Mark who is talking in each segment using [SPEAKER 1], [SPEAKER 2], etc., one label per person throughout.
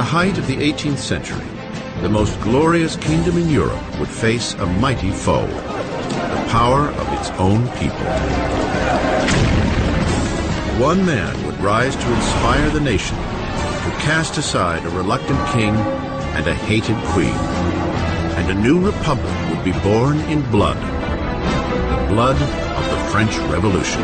[SPEAKER 1] height of the 18th century, the most glorious kingdom in Europe would face a mighty foe, the power of its own people. One man would rise to inspire the nation, to cast aside a reluctant king and a hated queen, and a new republic would be born in blood, the blood of the French Revolution.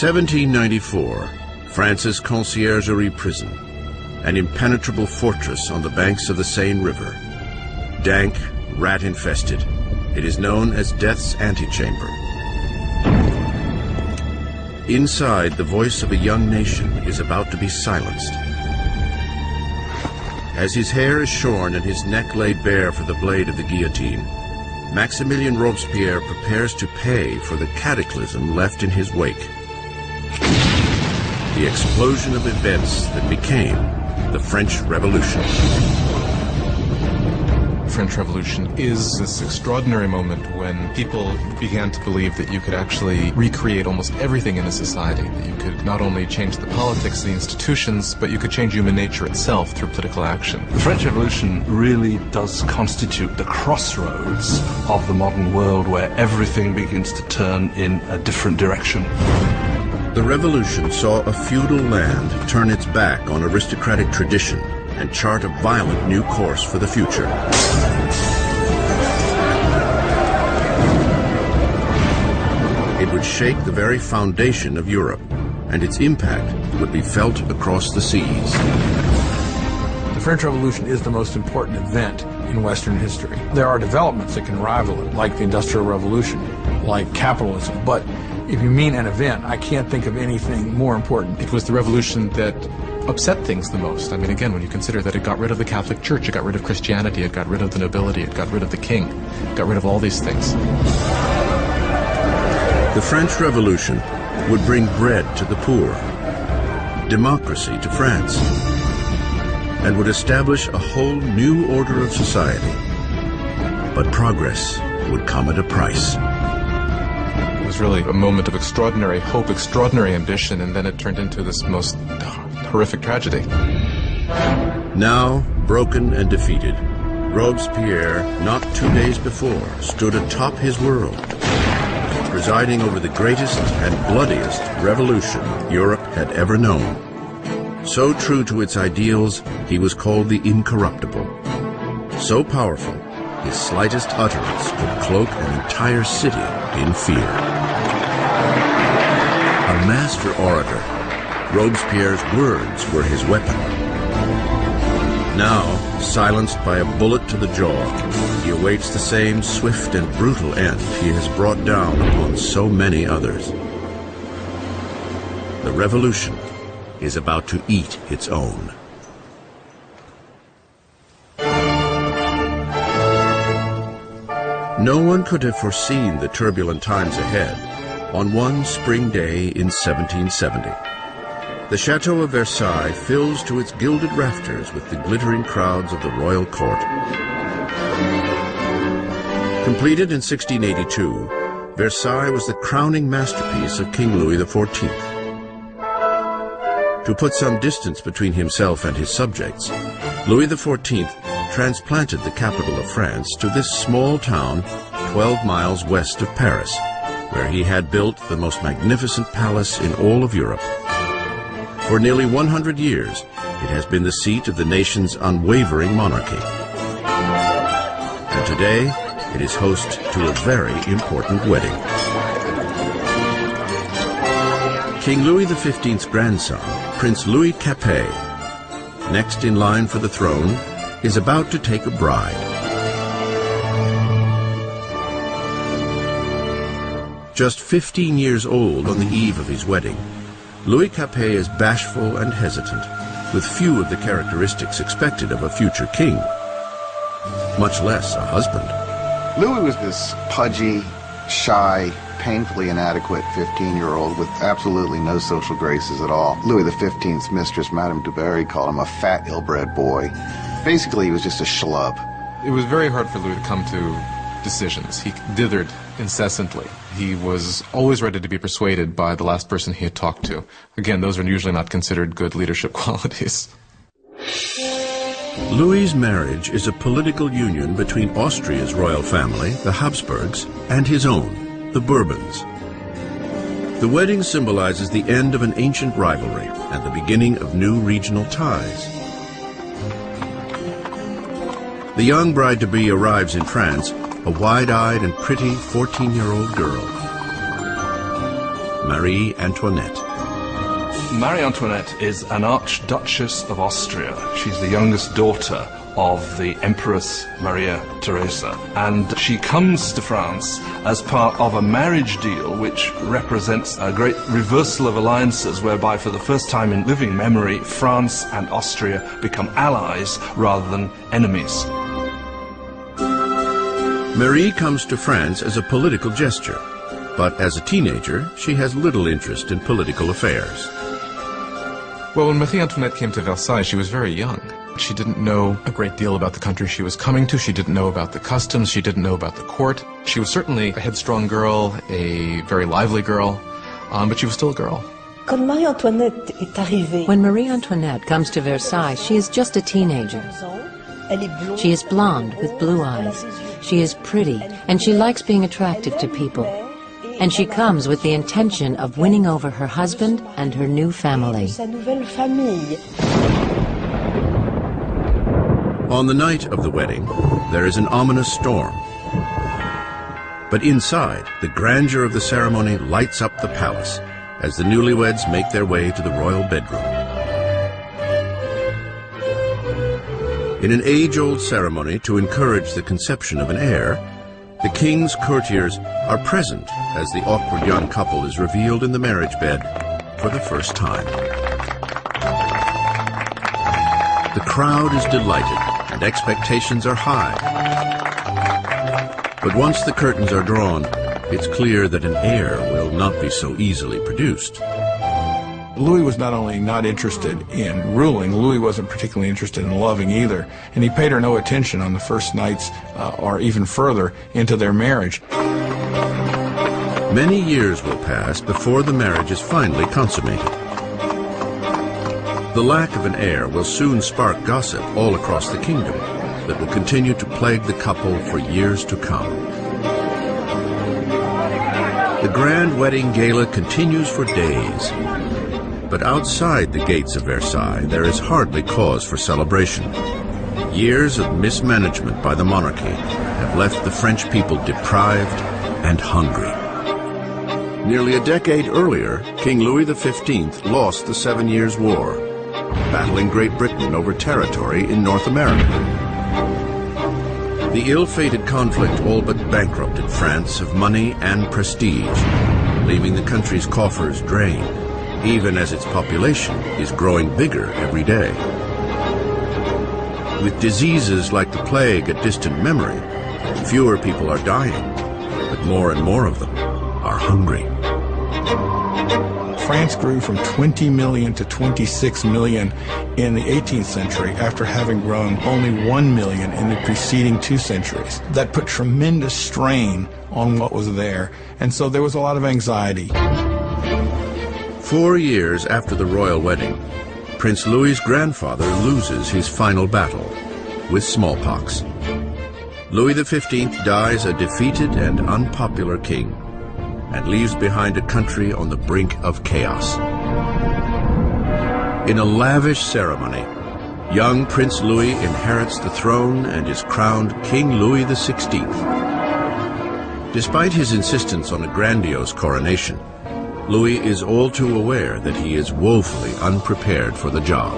[SPEAKER 1] (1794), France's Conciergerie prison, an impenetrable fortress on the banks of the Seine River. Dank, rat-infested, it is known as Death's Antechamber. Inside, the voice of a young nation is about to be silenced. As his hair is shorn and his neck laid bare for the blade of the guillotine, Maximilien Robespierre prepares to pay for the cataclysm left in his wake. The explosion of events that became the French Revolution.
[SPEAKER 2] The French Revolution is this extraordinary moment when people began to believe that you could actually recreate almost everything in a society, that you could not only change the politics, the institutions, but you could change human nature itself through political action.
[SPEAKER 3] The French Revolution really does constitute the crossroads of the modern world where everything begins to turn in a different direction.
[SPEAKER 1] The revolution saw a feudal land turn its back on aristocratic tradition and chart a violent new course for the future. It would shake the very foundation of Europe, and its impact would be felt across the seas.
[SPEAKER 4] The French Revolution is the most important event in Western history. There are developments that can rival it, like the Industrial Revolution, like capitalism, but if you mean an event, I can't think of anything more important.
[SPEAKER 2] It was the revolution that upset things the most. I mean, again, when you consider that it got rid of the Catholic Church, it got rid of Christianity, it got rid of the nobility, it got rid of the king, it got rid of all these things.
[SPEAKER 1] The French Revolution would bring bread to the poor, democracy to France, and would establish a whole new order of society. But progress would come at a price.
[SPEAKER 2] It was really a moment of extraordinary hope, extraordinary ambition, and then it turned into this most horrific tragedy.
[SPEAKER 1] Now, broken and defeated, Robespierre, not 2 days before, stood atop his world, presiding over the greatest and bloodiest revolution Europe had ever known. So true to its ideals, he was called the Incorruptible. So powerful, his slightest utterance could cloak an entire city in fear. A master orator, Robespierre's words were his weapon. Now, silenced by a bullet to the jaw, he awaits the same swift and brutal end he has brought down upon so many others. The revolution is about to eat its own. No one could have foreseen the turbulent times ahead on one spring day in 1770. The Chateau of Versailles fills to its gilded rafters with the glittering crowds of the royal court. Completed in 1682, Versailles was the crowning masterpiece of King Louis XIV. To put some distance between himself and his subjects, Louis XIV transplanted the capital of France to this small town 12 miles west of Paris, where he had built the most magnificent palace in all of Europe. For nearly 100 years, it has been the seat of the nation's unwavering monarchy. And today, it is host to a very important wedding. King Louis XV's grandson, Prince Louis Capet, next in line for the throne, is about to take a bride. Just 15 years old on the eve of his wedding, Louis Capet is bashful and hesitant, with few of the characteristics expected of a future king, much less a husband.
[SPEAKER 5] Louis was this pudgy, shy, painfully inadequate 15-year-old with absolutely no social graces at all. Louis XV's mistress, Madame du Barry, called him a fat, ill-bred boy. Basically, he was just a schlub.
[SPEAKER 2] It was very hard for Louis to come to decisions. He dithered incessantly. He was always ready to be persuaded by the last person he had talked to. Again, those are usually not considered good leadership qualities.
[SPEAKER 1] Louis's marriage is a political union between Austria's royal family, the Habsburgs, and his own, the Bourbons. The wedding symbolizes the end of an ancient rivalry and the beginning of new regional ties. The young bride-to-be arrives in France, a wide-eyed and pretty 14-year-old girl, Marie Antoinette.
[SPEAKER 3] Marie Antoinette is an Archduchess of Austria. She's the youngest daughter of the Empress Maria Theresa, and she comes to France as part of a marriage deal which represents a great reversal of alliances, whereby for the first time in living memory France and Austria become allies rather than enemies.
[SPEAKER 1] Marie comes to France as a political gesture, but as a teenager she has little interest in political affairs.
[SPEAKER 2] Well, when Marie Antoinette came to Versailles, she was very young. She didn't know a great deal about the country she was coming to. She didn't know about the customs. She didn't know about the court. She was certainly a headstrong girl, a very lively girl, but she was still a girl.
[SPEAKER 6] When
[SPEAKER 7] Marie Antoinette comes to Versailles, she is just a teenager. She is blonde with blue eyes. She is pretty, and she likes being attractive to people. And she comes with the intention of winning over her husband and her new family.
[SPEAKER 1] On the night of the wedding, there is an ominous storm. But inside, the grandeur of the ceremony lights up the palace as the newlyweds make their way to the royal bedroom. In an age-old ceremony to encourage the conception of an heir, the king's courtiers are present as the awkward young couple is revealed in the marriage bed for the first time. The crowd is delighted and expectations are high. But once the curtains are drawn, it's clear that an heir will not be so easily produced.
[SPEAKER 4] Louis was not only not interested in ruling, Louis wasn't particularly interested in loving either, and he paid her no attention on the first nights or even further into their marriage.
[SPEAKER 1] Many years will pass before the marriage is finally consummated. The lack of an heir will soon spark gossip all across the kingdom that will continue to plague the couple for years to come. The grand wedding gala continues for days. But outside the gates of Versailles, there is hardly cause for celebration. Years of mismanagement by the monarchy have left the French people deprived and hungry. Nearly a decade earlier, King Louis XV lost the 7 Years' War, battling Great Britain over territory in North America. The ill-fated conflict all but bankrupted France of money and prestige, leaving the country's coffers drained, even as its population is growing bigger every day. With diseases like the plague a distant memory, fewer people are dying, but more and more of them are hungry.
[SPEAKER 4] France grew from 20 million to 26 million in the 18th century after having grown only 1 million in the preceding 2 centuries. That put tremendous strain on what was there, and so there was a lot of anxiety.
[SPEAKER 1] 4 years after the royal wedding, Prince Louis's grandfather loses his final battle with smallpox. Louis XV dies a defeated and unpopular king and leaves behind a country on the brink of chaos. In a lavish ceremony, young Prince Louis inherits the throne and is crowned King Louis XVI. Despite his insistence on a grandiose coronation, Louis is all too aware that he is woefully unprepared for the job.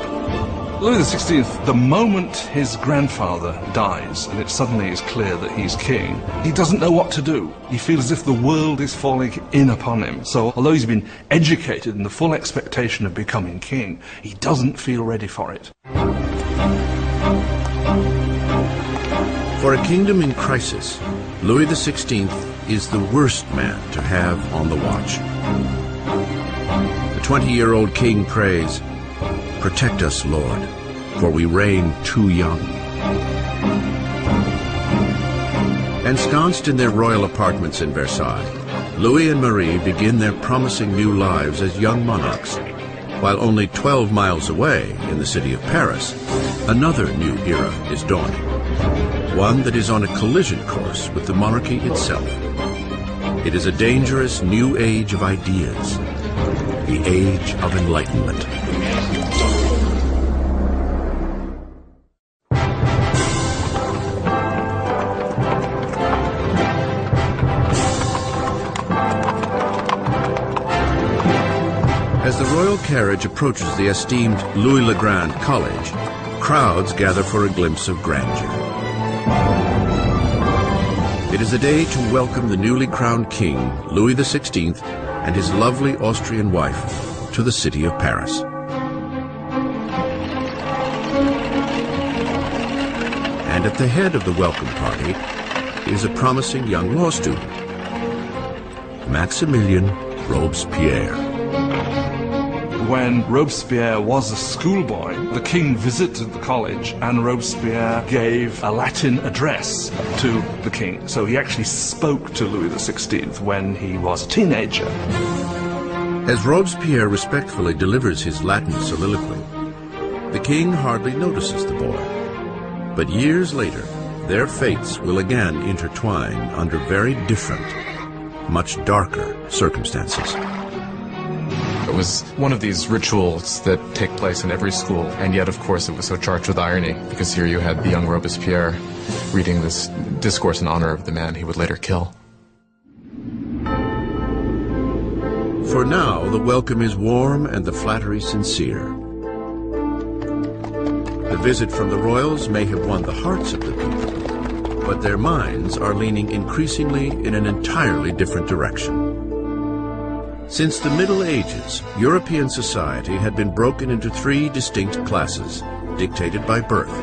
[SPEAKER 3] Louis XVI, the moment his grandfather dies and it suddenly is clear that he's king, he doesn't know what to do. He feels as if the world is falling in upon him. So although he's been educated in the full expectation of becoming king, he doesn't feel ready for it.
[SPEAKER 1] For a kingdom in crisis, Louis XVI is the worst man to have on the watch. The 20-year-old king prays, "Protect us, Lord, for we reign too young." Ensconced in their royal apartments in Versailles, Louis and Marie begin their promising new lives as young monarchs, while only 12 miles away in the city of Paris, another new era is dawning, one that is on a collision course with the monarchy itself. It is a dangerous new age of ideas, the age of enlightenment. As the royal carriage approaches the esteemed Louis le Grand College, crowds gather for a glimpse of grandeur. It is a day to welcome the newly crowned king, Louis XVI, and his lovely Austrian wife to the city of Paris. And at the head of the welcome party is a promising young law student, Maximilien Robespierre.
[SPEAKER 3] When Robespierre was a schoolboy, the king visited the college and Robespierre gave a Latin address to the king. So he actually spoke to Louis XVI when he was a teenager.
[SPEAKER 1] As Robespierre respectfully delivers his Latin soliloquy, the king hardly notices the boy. But years later, their fates will again intertwine under very different, much darker circumstances.
[SPEAKER 2] It was one of these rituals that take place in every school, and yet, of course, it was so charged with irony, because here you had the young Robespierre reading this discourse in honor of the man he would later kill.
[SPEAKER 1] For now, the welcome is warm and the flattery sincere. The visit from the royals may have won the hearts of the people, but their minds are leaning increasingly in an entirely different direction. Since the Middle Ages, European society had been broken into three distinct classes, dictated by birth.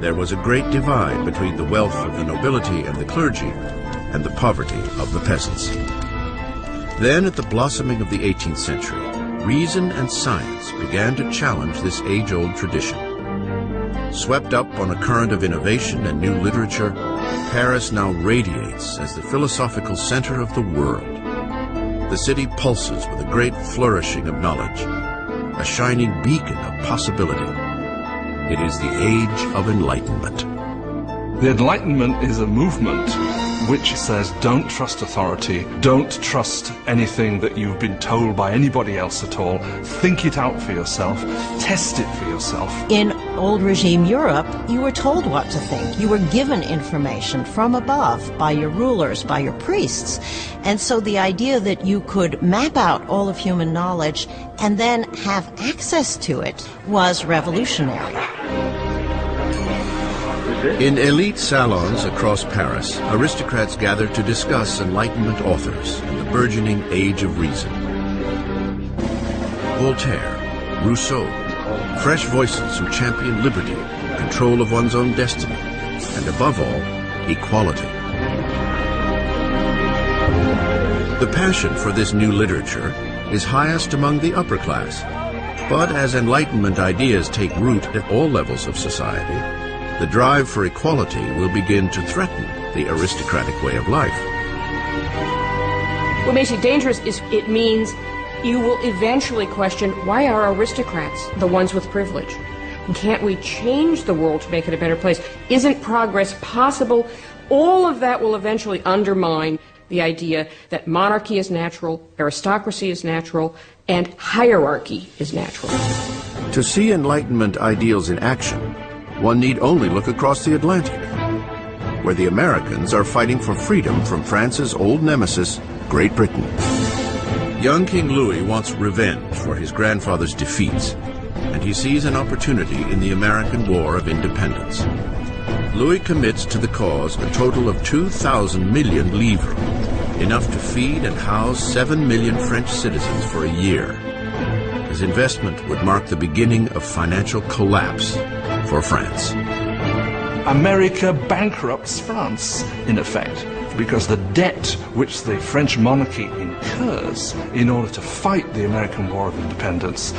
[SPEAKER 1] There was a great divide between the wealth of the nobility and the clergy, and the poverty of the peasants. Then, at the blossoming of the 18th century, reason and science began to challenge this age-old tradition. Swept up on a current of innovation and new literature, Paris now radiates as the philosophical center of the world. The city pulses with a great flourishing of knowledge, a shining beacon of possibility. It is the age of enlightenment.
[SPEAKER 3] The Enlightenment is a movement which says don't trust authority, don't trust anything that you've been told by anybody else at all. Think it out for yourself, test it for yourself.
[SPEAKER 6] In old regime Europe, you were told what to think. You were given information from above by your rulers, by your priests. And so the idea that you could map out all of human knowledge and then have access to it was revolutionary.
[SPEAKER 1] In elite salons across Paris, aristocrats gather to discuss Enlightenment authors and the burgeoning age of reason. Voltaire, Rousseau, fresh voices who champion liberty, control of one's own destiny, and above all, equality. The passion for this new literature is highest among the upper class, but as Enlightenment ideas take root at all levels of society, the drive for equality will begin to threaten the aristocratic way of life.
[SPEAKER 8] What makes it dangerous is it means you will eventually question, why are aristocrats the ones with privilege? Can't we change the world to make it a better place? Isn't progress possible? All of that will eventually undermine the idea that monarchy is natural, aristocracy is natural, and hierarchy is natural.
[SPEAKER 1] To see Enlightenment ideals in action, one need only look across the Atlantic, where the Americans are fighting for freedom from France's old nemesis, Great Britain. Young King Louis wants revenge for his grandfather's defeats, and he sees an opportunity in the American War of Independence. Louis commits to the cause a total of 2,000 million livres, enough to feed and house 7 million French citizens for a year. His investment would mark the beginning of financial collapse for France.
[SPEAKER 3] America bankrupts France, in effect, because the debt which the French monarchy incurs in order to fight the American War of Independence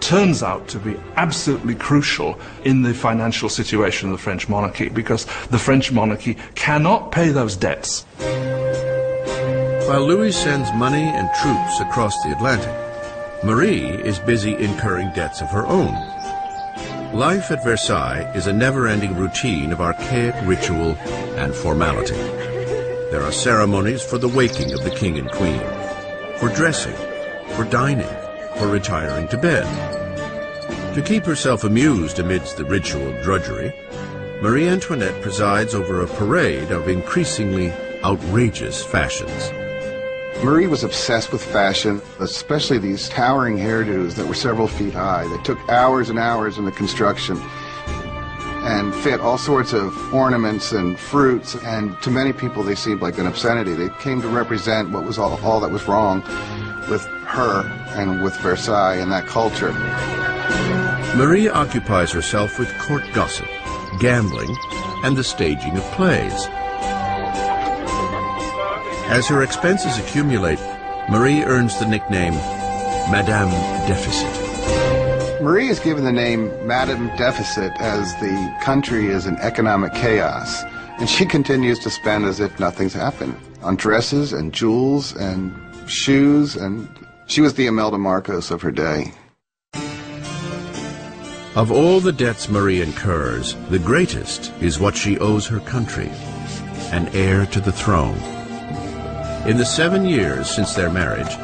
[SPEAKER 3] turns out to be absolutely crucial in the financial situation of the French monarchy, because the French monarchy cannot pay those debts.
[SPEAKER 1] While Louis sends money and troops across the Atlantic, Marie is busy incurring debts of her own. Life at Versailles is a never-ending routine of archaic ritual and formality. There are ceremonies for the waking of the king and queen, for dressing, for dining, for retiring to bed. To keep herself amused amidst the ritual drudgery, Marie Antoinette presides over a parade of increasingly outrageous fashions.
[SPEAKER 5] Marie was obsessed with fashion, especially these towering hairdos that were several feet high. They took hours and hours in the construction and fit all sorts of ornaments and fruits, and to many people they seemed like an obscenity. They came to represent what was all that was wrong with her and with Versailles and that culture.
[SPEAKER 1] Marie occupies herself with court gossip, gambling, and the staging of plays. As her expenses accumulate, Marie earns the nickname Madame Deficit.
[SPEAKER 5] Marie is given the name Madame Deficit as the country is in economic chaos, and she continues to spend as if nothing's happened on dresses and jewels and shoes, and she was the Imelda Marcos of her day.
[SPEAKER 1] Of all the debts Marie incurs, the greatest is what she owes her country, an heir to the throne. In the 7 years since their marriage,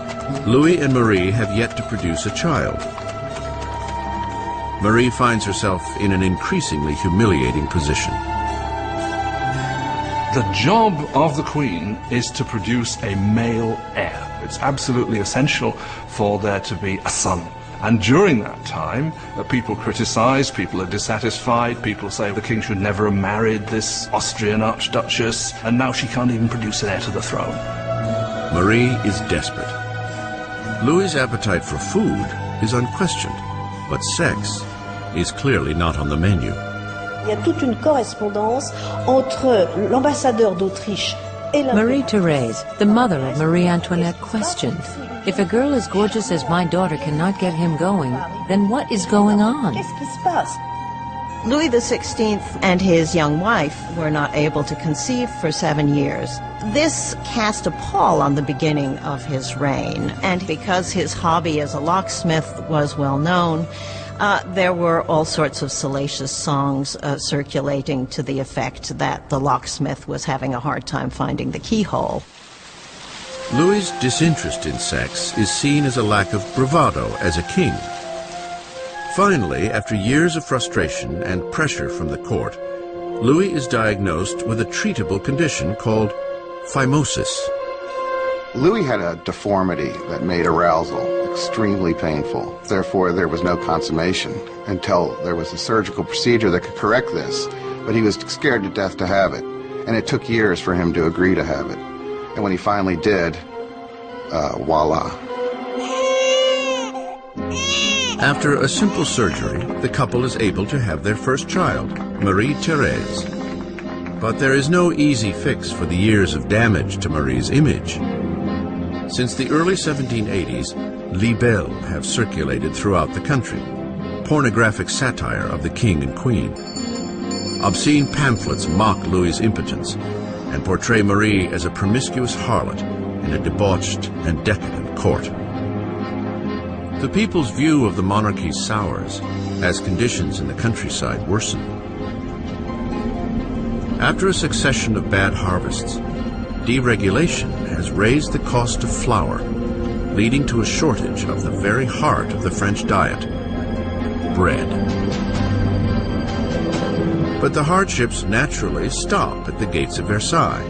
[SPEAKER 1] Louis and Marie have yet to produce a child. Marie finds herself in an increasingly humiliating position.
[SPEAKER 3] The job of the Queen is to produce a male heir. It's absolutely essential for there to be a son. And during that time, people criticize, people are dissatisfied, people say the king should never have married this Austrian archduchess, and now she can't even produce an heir to the throne.
[SPEAKER 1] Marie is desperate. Louis's appetite for food is unquestioned, but sex is clearly not on the menu.
[SPEAKER 9] Il y a toute une correspondance entre l'ambassadeur d'Autriche et
[SPEAKER 7] Marie-Thérèse, the mother of Marie Antoinette, questioned, if a girl as gorgeous as my daughter cannot get him going, then what is going on?
[SPEAKER 9] Qu'est-ce qui se passe?
[SPEAKER 6] Louis XVI and his young wife were not able to conceive for 7 years. This cast a pall on the beginning of his reign, and because his hobby as a locksmith was well known, there were all sorts of salacious songs circulating to the effect that the locksmith was having a hard time finding the keyhole.
[SPEAKER 1] Louis's disinterest in sex is seen as a lack of bravado as a king. Finally, after years of frustration and pressure from the court, Louis is diagnosed with a treatable condition called phimosis.
[SPEAKER 5] Louis had a deformity that made arousal extremely painful. Therefore, there was no consummation until there was a surgical procedure that could correct this. But he was scared to death to have it, and it took years for him to agree to have it. And when he finally did, voila.
[SPEAKER 1] After a simple surgery, the couple is able to have their first child, Marie-Thérèse. But there is no easy fix for the years of damage to Marie's image. Since the early 1780s, libelles have circulated throughout the country, pornographic satire of the king and queen. Obscene pamphlets mock Louis's impotence and portray Marie as a promiscuous harlot in a debauched and decadent court. The people's view of the monarchy sours as conditions in the countryside worsen. After a succession of bad harvests, deregulation has raised the cost of flour, leading to a shortage of the very heart of the French diet, bread. But the hardships naturally stop at the gates of Versailles.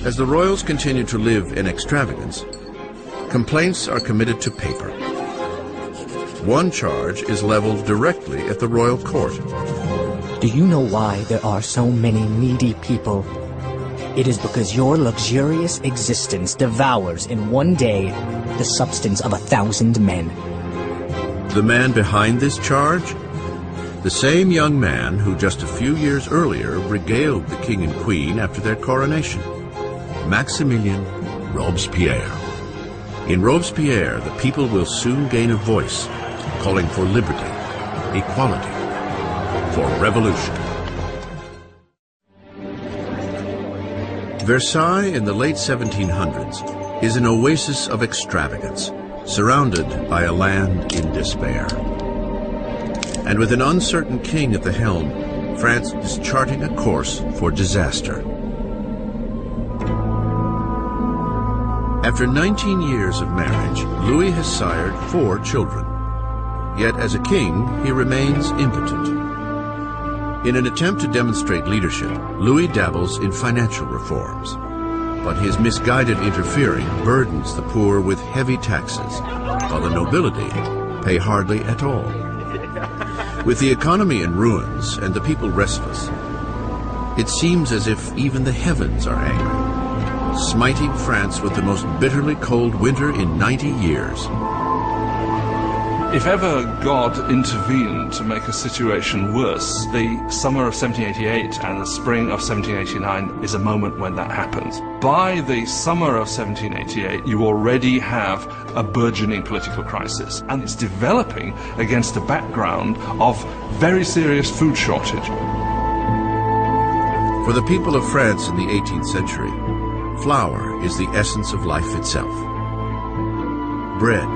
[SPEAKER 1] As the royals continue to live in extravagance, complaints are committed to paper. One charge is leveled directly at the royal court.
[SPEAKER 10] Do you know why there are so many needy people? It is because your luxurious existence devours in one day the substance of 1,000 men.
[SPEAKER 1] The man behind this charge? The same young man who just a few years earlier regaled the king and queen after their coronation, Maximilien Robespierre. In Robespierre, the people will soon gain a voice, calling for liberty, equality, for revolution. Versailles in the late 1700s is an oasis of extravagance, surrounded by a land in despair. And with an uncertain king at the helm, France is charting a course for disaster. After 19 years of marriage, Louis has sired 4 children. Yet as a king, he remains impotent. In an attempt to demonstrate leadership, Louis dabbles in financial reforms. But his misguided interfering burdens the poor with heavy taxes, while the nobility pay hardly at all. With the economy in ruins and the people restless, it seems as if even the heavens are angry, smiting France with the most bitterly cold winter in 90 years.
[SPEAKER 3] If ever God intervened to make a situation worse, the summer of 1788 and the spring of 1789 is a moment when that happens. By the summer of 1788, you already have a burgeoning political crisis, and it's developing against a background of very serious food shortage.
[SPEAKER 1] For the people of France in the 18th century, flour is the essence of life itself. Bread,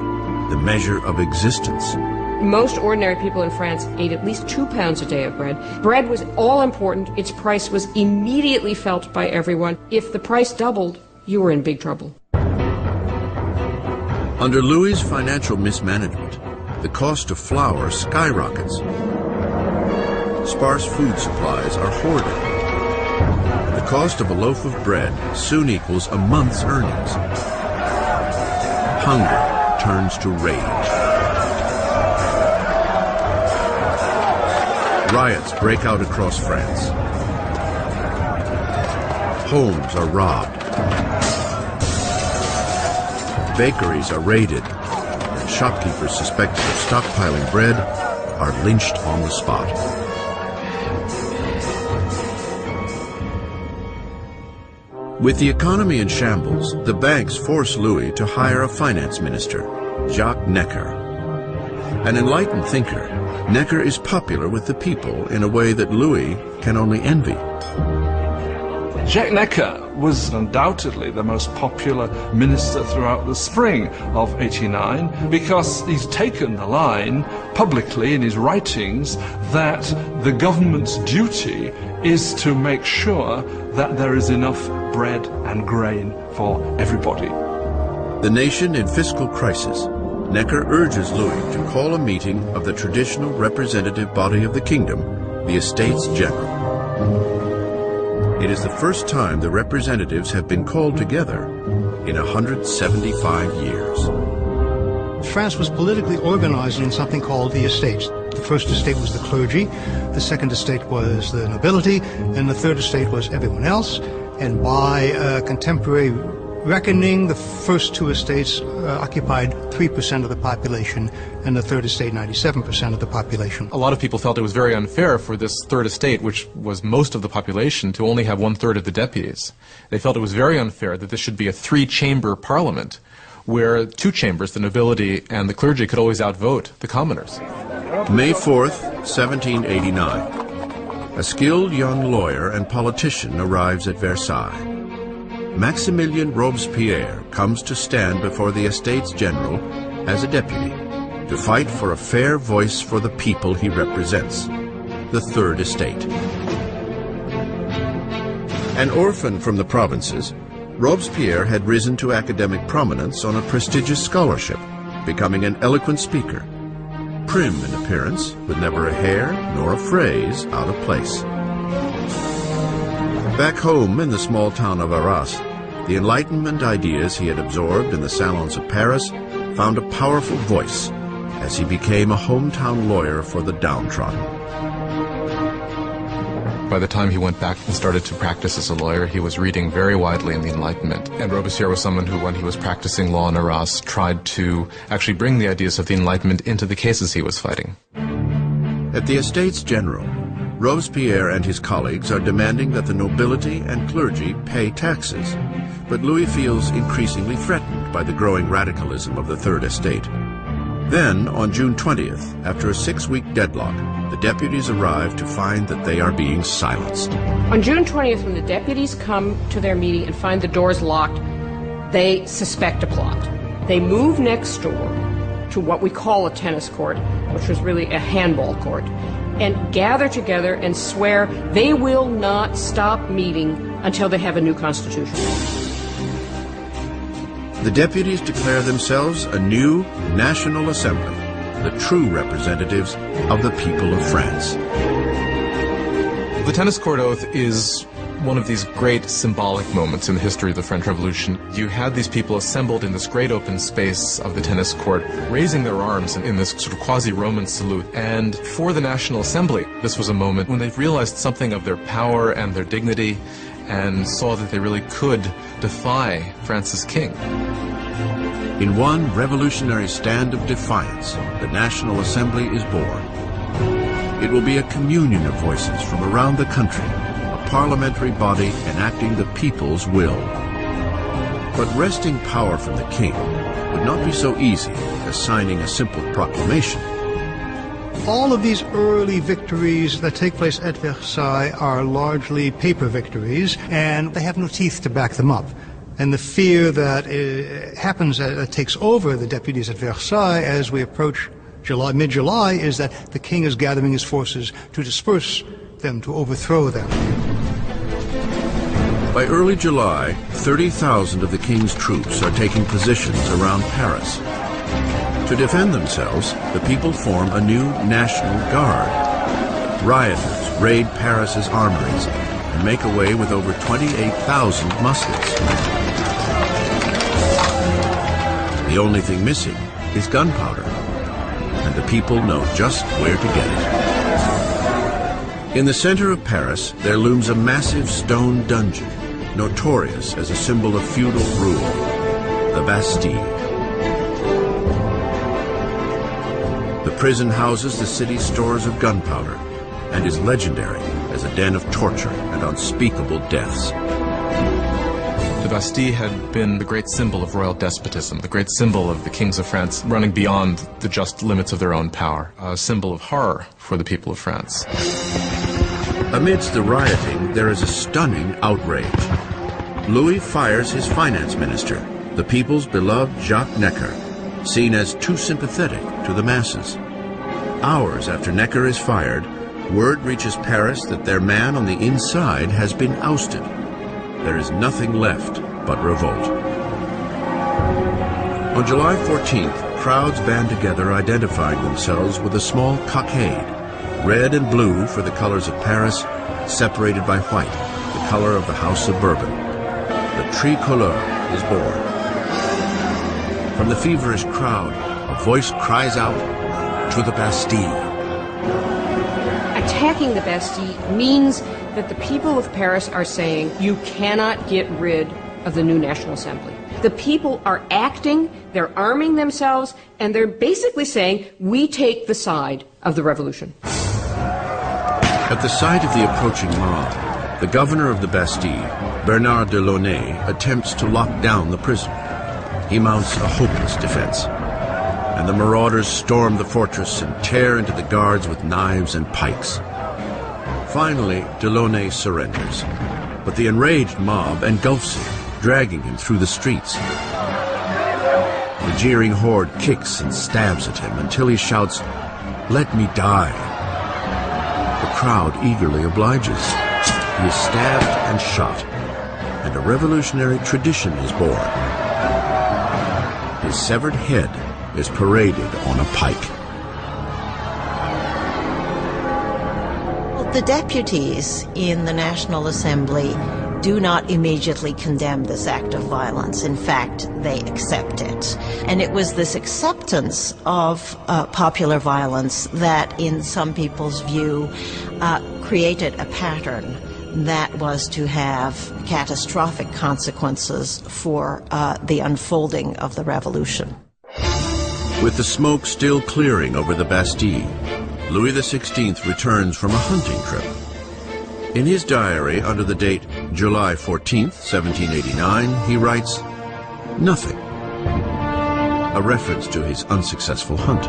[SPEAKER 1] the measure of existence.
[SPEAKER 8] Most ordinary people in France ate at least 2 pounds a day of bread. Bread was all important. Its price was immediately felt by everyone. If the price doubled, you were in big trouble.
[SPEAKER 1] Under Louis's financial mismanagement, the cost of flour skyrockets. Sparse food supplies are hoarded. The cost of a loaf of bread soon equals a month's earnings. Hunger turns to rage. Riots break out across France. Homes are robbed. Bakeries are raided. And shopkeepers suspected of stockpiling bread are lynched on the spot. With the economy in shambles, the banks force Louis to hire a finance minister, Jacques Necker. An enlightened thinker, Necker is popular with the people in a way that Louis can only envy.
[SPEAKER 3] Jacques Necker was undoubtedly the most popular minister throughout the spring of '89 because he's taken the line publicly in his writings that the government's duty is to make sure that there is enough bread and grain for everybody.
[SPEAKER 1] The nation in fiscal crisis, Necker urges Louis to call a meeting of the traditional representative body of the kingdom, the Estates General. It is the first time the representatives have been called together in 175 years.
[SPEAKER 11] France was politically organized in something called the estates. The first estate was the clergy, the second estate was the nobility, and the third estate was everyone else. And by contemporary reckoning, the first 2 estates occupied 3% of the population, and the third estate 97% of the population.
[SPEAKER 2] A lot of people felt it was very unfair for this third estate, which was most of the population, to only have 1/3 of the deputies. They felt it was very unfair that this should be a 3-chamber parliament, where 2 chambers, the nobility and the clergy, could always outvote the commoners.
[SPEAKER 1] May 4th, 1789. A skilled young lawyer and politician arrives at Versailles. Maximilien Robespierre comes to stand before the Estates General as a deputy to fight for a fair voice for the people he represents, the Third Estate. An orphan from the provinces, Robespierre had risen to academic prominence on a prestigious scholarship, becoming an eloquent speaker, prim in appearance, with never a hair nor a phrase out of place. Back home in the small town of Arras, the Enlightenment ideas he had absorbed in the salons of Paris found a powerful voice as he became a hometown lawyer for the downtrodden.
[SPEAKER 2] By the time he went back and started to practice as a lawyer, he was reading very widely in the Enlightenment. And Robespierre was someone who, when he was practicing law in Arras, tried to actually bring the ideas of the Enlightenment into the cases he was fighting.
[SPEAKER 1] At the Estates General, Robespierre and his colleagues are demanding that the nobility and clergy pay taxes, but Louis feels increasingly threatened by the growing radicalism of the Third Estate. Then, on June 20th, after a 6-week deadlock, the deputies arrive to find that they are being silenced.
[SPEAKER 8] On June 20th, when the deputies come to their meeting and find the doors locked, they suspect a plot. They move next door to what we call a tennis court, which was really a handball court, and gather together and swear they will not stop meeting until they have a new constitution.
[SPEAKER 1] The deputies declare themselves a new National Assembly, the true representatives of the people of France.
[SPEAKER 2] The tennis court oath is one of these great symbolic moments in the history of the French Revolution. You had these people assembled in this great open space of the tennis court, raising their arms in this sort of quasi-Roman salute. And for the National Assembly, this was a moment when they realized something of their power and their dignity and saw that they really could defy France's king.
[SPEAKER 1] In one revolutionary stand of defiance, the National Assembly is born. It will be a communion of voices from around the country, a parliamentary body enacting the people's will. But wresting power from the king would not be so easy as signing a simple proclamation.
[SPEAKER 11] All of these early victories that take place at Versailles are largely paper victories, and they have no teeth to back them up. And the fear that takes over the deputies at Versailles as we approach mid-July, is that the king is gathering his forces to disperse them, to overthrow them.
[SPEAKER 1] By early July, 30,000 of the king's troops are taking positions around Paris. To defend themselves, the people form a new National Guard. Rioters raid Paris's armories and make away with over 28,000 muskets. The only thing missing is gunpowder, and the people know just where to get it. In the center of Paris, there looms a massive stone dungeon, notorious as a symbol of feudal rule, the Bastille. The prison houses the city's stores of gunpowder and is legendary as a den of torture and unspeakable deaths.
[SPEAKER 2] The Bastille had been the great symbol of royal despotism, the great symbol of the kings of France running beyond the just limits of their own power, a symbol of horror for the people of France.
[SPEAKER 1] Amidst the rioting, there is a stunning outrage. Louis fires his finance minister, the people's beloved Jacques Necker, seen as too sympathetic to the masses. Hours after Necker is fired, word reaches Paris that their man on the inside has been ousted. There is nothing left but revolt. On July 14th, crowds band together identifying themselves with a small cockade, red and blue for the colors of Paris, separated by white, the color of the House of Bourbon. The tricolore is born. From the feverish crowd, a voice cries out, "To the Bastille!"
[SPEAKER 8] Attacking the Bastille means that the people of Paris are saying, you cannot get rid of the new National Assembly. The people are acting, they're arming themselves, and they're basically saying, we take the side of the revolution.
[SPEAKER 1] At the sight of the approaching mob, the governor of the Bastille, Bernard de Launay, attempts to lock down the prison. He mounts a hopeless defense, and the marauders storm the fortress and tear into the guards with knives and pikes. Finally, de Launay surrenders, but the enraged mob engulfs him, dragging him through the streets. The jeering horde kicks and stabs at him until he shouts, "Let me die." The crowd eagerly obliges. He is stabbed and shot, and a revolutionary tradition is born. His severed head is paraded on a pike.
[SPEAKER 6] The deputies in the National Assembly do not immediately condemn this act of violence. In fact, they accept it. And it was this acceptance of popular violence that, in some people's view, created a pattern that was to have catastrophic consequences for the unfolding of the revolution.
[SPEAKER 1] With the smoke still clearing over the Bastille, Louis XVI returns from a hunting trip. In his diary under the date July 14th, 1789, he writes, "Nothing," a reference to his unsuccessful hunt.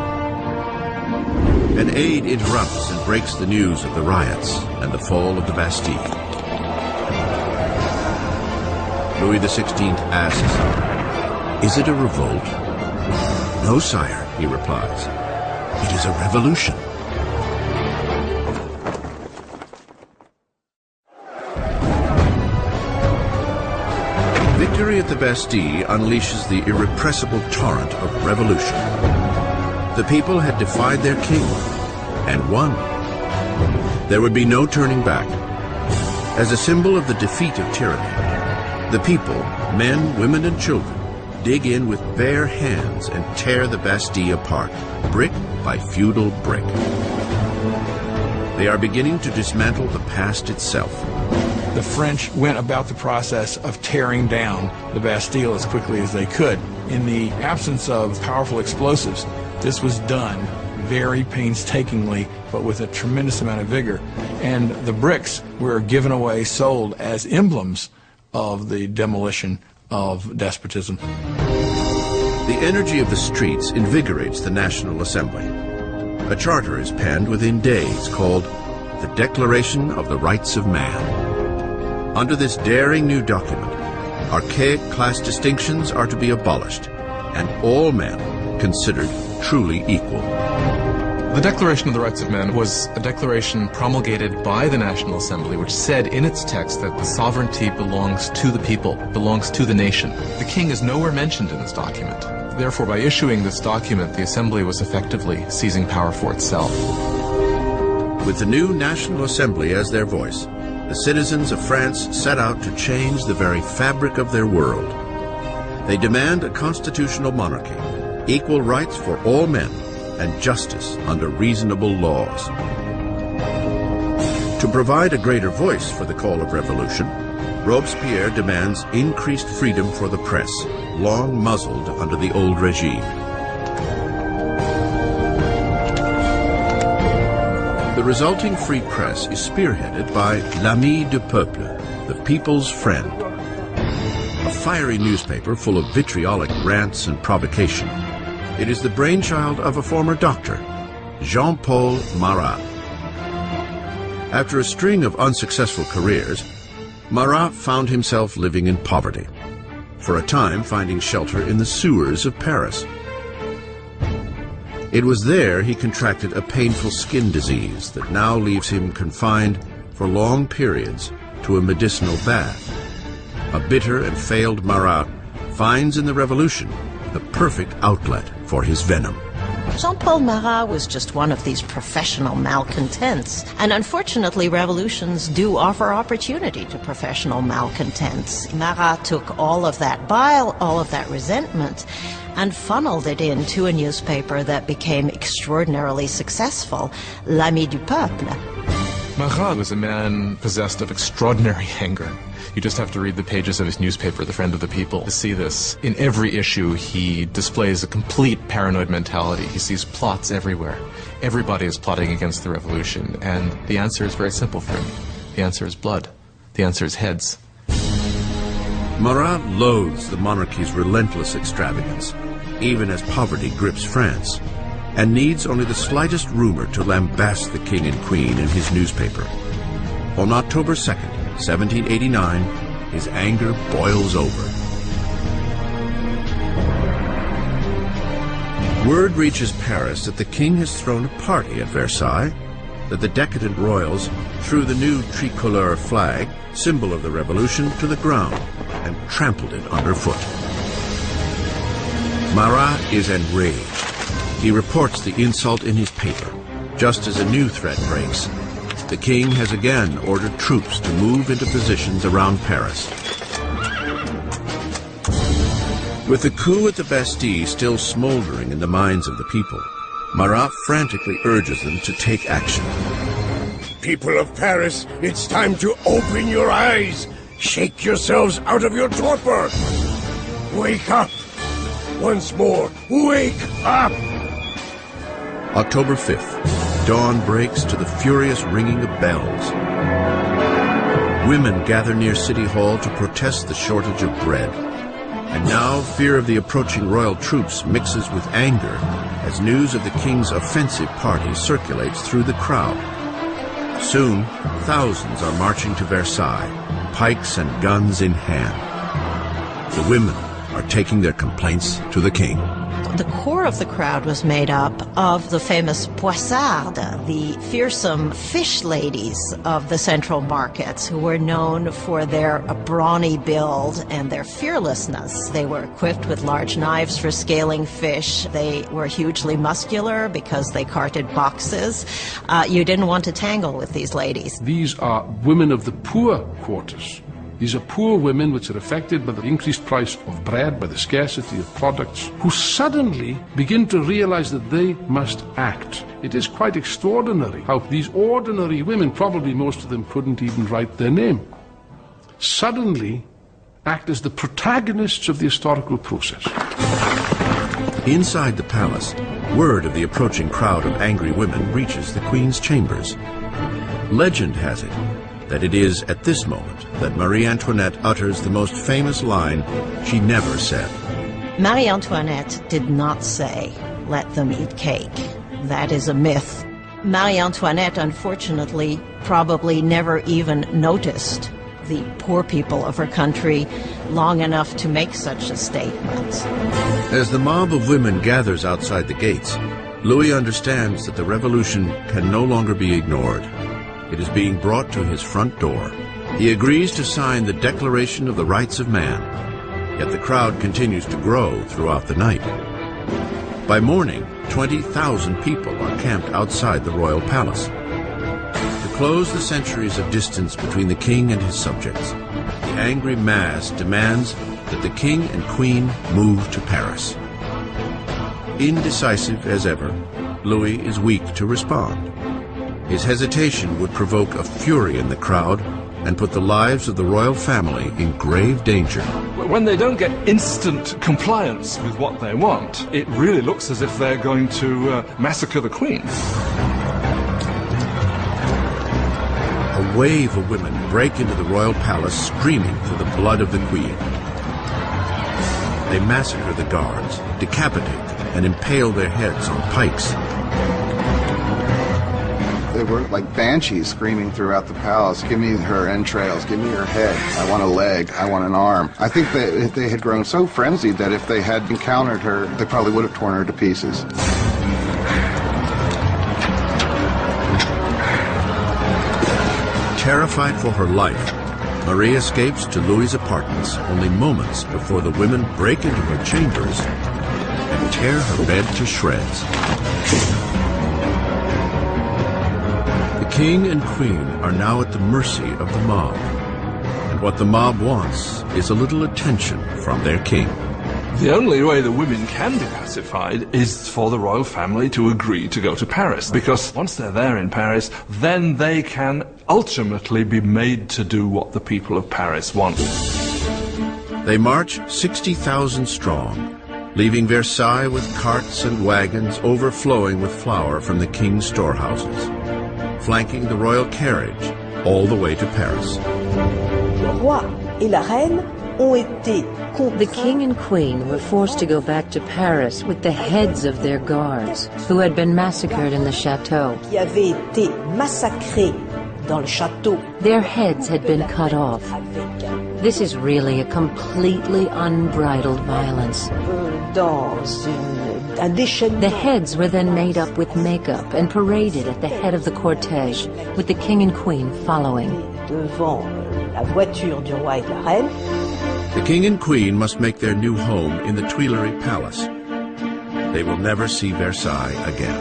[SPEAKER 1] An aide interrupts and breaks the news of the riots and the fall of the Bastille. Louis XVI asks, "Is it a revolt?" "No, sire," he replies. "It is a revolution." Victory at the Bastille unleashes the irrepressible torrent of revolution. The people had defied their king and won. There would be no turning back. As a symbol of the defeat of tyranny, the people, men, women, and children, dig in with bare hands and tear the Bastille apart, brick by feudal brick. They are beginning to dismantle the past itself.
[SPEAKER 4] The French went about the process of tearing down the Bastille as quickly as they could. In the absence of powerful explosives, this was done very painstakingly, but with a tremendous amount of vigor. And the bricks were given away, sold as emblems of the demolition of despotism.
[SPEAKER 1] The energy of the streets invigorates the National Assembly. A charter is penned within days called the Declaration of the Rights of Man. Under this daring new document, archaic class distinctions are to be abolished, and all men considered truly equal.
[SPEAKER 2] The Declaration of the Rights of Man was a declaration promulgated by the National Assembly, which said in its text that the sovereignty belongs to the people, belongs to the nation. The king is nowhere mentioned in this document. Therefore, by issuing this document, the Assembly was effectively seizing power for itself.
[SPEAKER 1] With the new National Assembly as their voice, the citizens of France set out to change the very fabric of their world. They demand a constitutional monarchy, equal rights for all men, and justice under reasonable laws. To provide a greater voice for the call of revolution, Robespierre demands increased freedom for the press, long muzzled under the old regime. The resulting free press is spearheaded by L'Ami du Peuple, the people's friend, a fiery newspaper full of vitriolic rants and provocation. It is the brainchild of a former doctor, Jean-Paul Marat. After a string of unsuccessful careers, Marat found himself living in poverty, for a time finding shelter in the sewers of Paris. It was there he contracted a painful skin disease that now leaves him confined for long periods to a medicinal bath. A bitter and failed Marat finds in the revolution the perfect outlet for his venom.
[SPEAKER 6] Jean-Paul Marat was just one of these professional malcontents, and unfortunately revolutions do offer opportunity to professional malcontents. Marat took all of that bile, all of that resentment, and funneled it into a newspaper that became extraordinarily successful, L'Ami du Peuple.
[SPEAKER 2] Marat was a man possessed of extraordinary anger. You just have to read the pages of his newspaper, The Friend of the People, to see this. In every issue, he displays a complete paranoid mentality. He sees plots everywhere. Everybody is plotting against the revolution, and the answer is very simple for him. The answer is blood. The answer is heads.
[SPEAKER 1] Marat loathes the monarchy's relentless extravagance, even as poverty grips France, and needs only the slightest rumor to lambast the king and queen in his newspaper. On October 2nd, 1789, his anger boils over. Word reaches Paris that the king has thrown a party at Versailles, that the decadent royals threw the new tricolor flag, symbol of the revolution, to the ground and trampled it underfoot. Marat is enraged. He reports the insult in his paper, just as a new threat breaks. The king has again ordered troops to move into positions around Paris. With the coup at the Bastille still smoldering in the minds of the people, Marat frantically urges them to take action.
[SPEAKER 12] People of Paris, it's time to open your eyes. Shake yourselves out of your torpor. Wake up. Once more, wake up.
[SPEAKER 1] October 5th, dawn breaks to the furious ringing of bells. Women gather near City Hall to protest the shortage of bread. And now fear of the approaching royal troops mixes with anger as news of the king's offensive party circulates through the crowd. Soon, thousands are marching to Versailles, pikes and guns in hand. The women are taking their complaints to the king.
[SPEAKER 6] The core of the crowd was made up of the famous poissardes, the fearsome fish ladies of the central markets, who were known for their brawny build and their fearlessness. They were equipped with large knives for scaling fish. They were hugely muscular because they carted boxes. You didn't want to tangle with these ladies.
[SPEAKER 13] These are women of the poor quarters. These are poor women which are affected by the increased price of bread, by the scarcity of products, who suddenly begin to realize that they must act. It is quite extraordinary how these ordinary women, probably most of them couldn't even write their name, suddenly act as the protagonists of the historical process.
[SPEAKER 1] Inside the palace, word of the approaching crowd of angry women reaches the Queen's chambers. Legend has it that it is at this moment that Marie Antoinette utters the most famous line she never said.
[SPEAKER 6] Marie Antoinette did not say, "Let them eat cake." That is a myth. Marie Antoinette, unfortunately, probably never even noticed the poor people of her country long enough to make such a statement.
[SPEAKER 1] As the mob of women gathers outside the gates, Louis understands that the revolution can no longer be ignored. It is being brought to his front door. He agrees to sign the Declaration of the Rights of Man, yet the crowd continues to grow throughout the night. By morning, 20,000 people are camped outside the royal palace. To close the centuries of distance between the king and his subjects, the angry mass demands that the king and queen move to Paris. Indecisive as ever, Louis is weak to respond. His hesitation would provoke a fury in the crowd and put the lives of the royal family in grave danger.
[SPEAKER 3] When they don't get instant compliance with what they want, it really looks as if they're going to massacre the Queen.
[SPEAKER 1] A wave of women break into the royal palace screaming for the blood of the Queen. They massacre the guards, decapitate them, and impale their heads on pikes.
[SPEAKER 5] They were like banshees screaming throughout the palace, "Give me her entrails, give me her head, I want a leg, I want an arm." I think that they had grown so frenzied that if they had encountered her, they probably would have torn her to pieces.
[SPEAKER 1] Terrified for her life, Marie escapes to Louis's apartments only moments before the women break into her chambers and tear her bed to shreds. The king and queen are now at the mercy of the mob, and what the mob wants is a little attention from their king.
[SPEAKER 3] The only way the women can be pacified is for the royal family to agree to go to Paris, because once they're there in Paris, then they can ultimately be made to do what the people of Paris want.
[SPEAKER 1] They march 60,000 strong, leaving Versailles with carts and wagons overflowing with flour from the king's storehouses, flanking the royal carriage all the way to Paris.
[SPEAKER 9] Le roi et la reine ont été contraints.
[SPEAKER 7] The king and queen were forced to go back to Paris with the heads of their guards, who had been massacred in the chateau.
[SPEAKER 9] Qui avaient été massacrés dans le château.
[SPEAKER 7] Their heads had been cut off. This is really a completely unbridled violence. The heads were then made up with makeup and paraded at the head of the cortege, with the king and queen following.
[SPEAKER 9] Devant la voiture du roi et de la reine.
[SPEAKER 1] The king and queen must make their new home in the Tuileries Palace. They will never see Versailles again.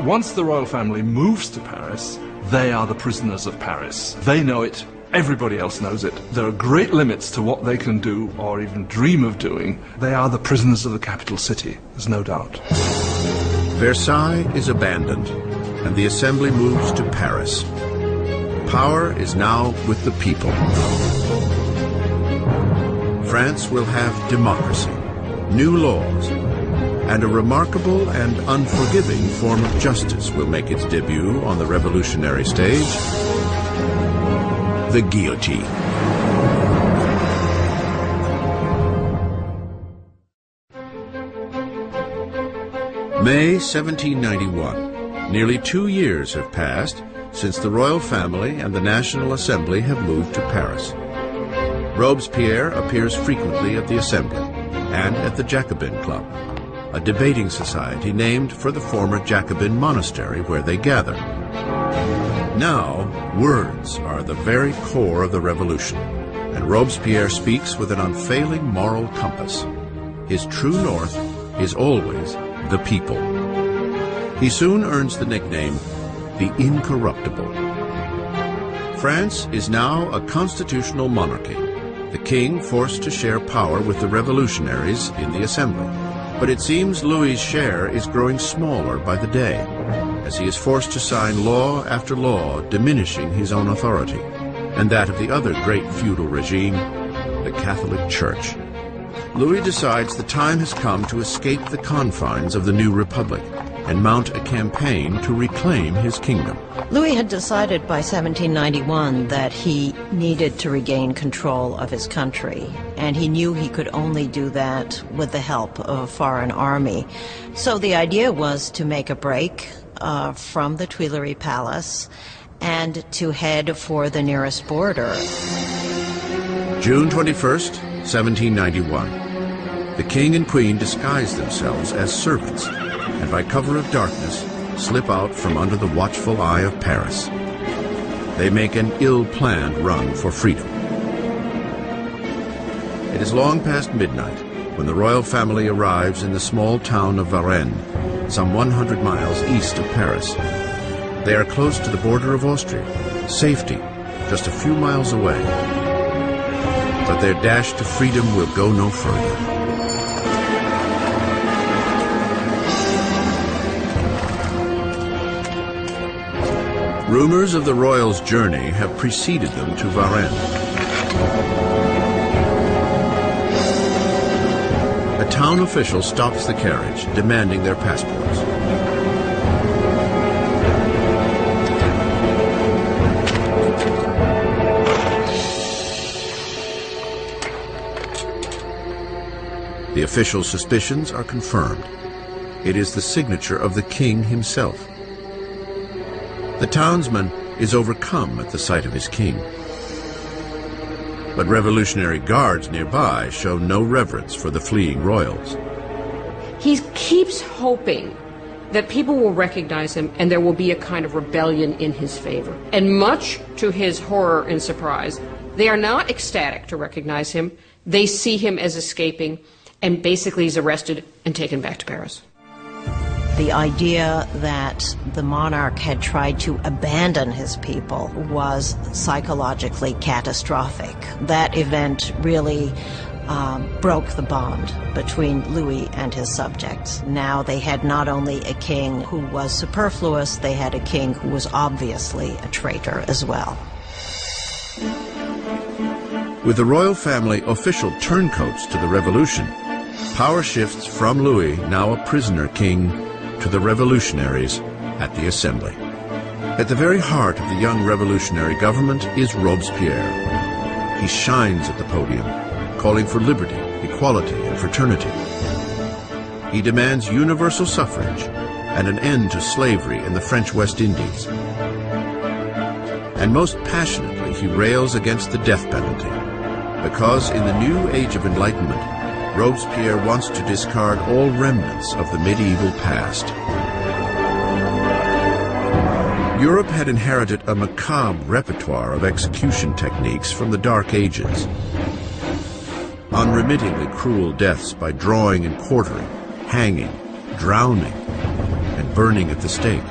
[SPEAKER 3] Once the royal family moves to Paris, they are the prisoners of Paris. They know it. Everybody else knows it. There are great limits to what they can do or even dream of doing. They are the prisoners of the capital city, there's no doubt.
[SPEAKER 1] Versailles is abandoned, and the assembly moves to Paris. Power is now with the people. France will have democracy, new laws, and a remarkable and unforgiving form of justice will make its debut on the revolutionary stage: the guillotine. May 1791. Nearly 2 years have passed since the royal family and the National Assembly have moved to Paris. Robespierre appears frequently at the Assembly and at the Jacobin Club, a debating society named for the former Jacobin monastery where they gather. Now, words are the very core of the revolution, and Robespierre speaks with an unfailing moral compass. His true north is always the people. He soon earns the nickname the Incorruptible. France is now a constitutional monarchy, the king forced to share power with the revolutionaries in the Assembly. But it seems Louis's share is growing smaller by the day, as he is forced to sign law after law diminishing his own authority, and that of the other great feudal regime, the Catholic Church. Louis decides the time has come to escape the confines of the new republic and mount a campaign to reclaim his kingdom.
[SPEAKER 6] Louis had decided by 1791 that he needed to regain control of his country, and he knew he could only do that with the help of a foreign army. So the idea was to make a break from the Tuileries Palace and to head for the nearest border.
[SPEAKER 1] June 21st, 1791. The king and queen disguise themselves as servants, and by cover of darkness, slip out from under the watchful eye of Paris. They make an ill-planned run for freedom. It is long past midnight when the royal family arrives in the small town of Varennes, some 100 miles east of Paris. They are close to the border of Austria, safety just a few miles away. But their dash to freedom will go no further. Rumors of the royals' journey have preceded them to Varennes. A town official stops the carriage, demanding their passports. The official's suspicions are confirmed. It is the signature of the king himself. The townsman is overcome at the sight of his king. But revolutionary guards nearby show no reverence for the fleeing royals.
[SPEAKER 8] He keeps hoping that people will recognize him and there will be a kind of rebellion in his favor. And much to his horror and surprise, they are not ecstatic to recognize him. They see him as escaping, and basically he's arrested and taken back to Paris.
[SPEAKER 6] The idea that the monarch had tried to abandon his people was psychologically catastrophic. That event really broke the bond between Louis and his subjects. Now they had not only a king who was superfluous, they had a king who was obviously a traitor as well.
[SPEAKER 1] With the royal family official turncoats to the revolution, power shifts from Louis, now a prisoner king, to the revolutionaries at the Assembly. At the very heart of the young revolutionary government is Robespierre. He shines at the podium, calling for liberty, equality, and fraternity. He demands universal suffrage and an end to slavery in the French West Indies. And most passionately, he rails against the death penalty, because in the new age of enlightenment, Robespierre wants to discard all remnants of the medieval past. Europe had inherited a macabre repertoire of execution techniques from the Dark Ages. Unremittingly cruel deaths by drawing and quartering, hanging, drowning, and burning at the stake.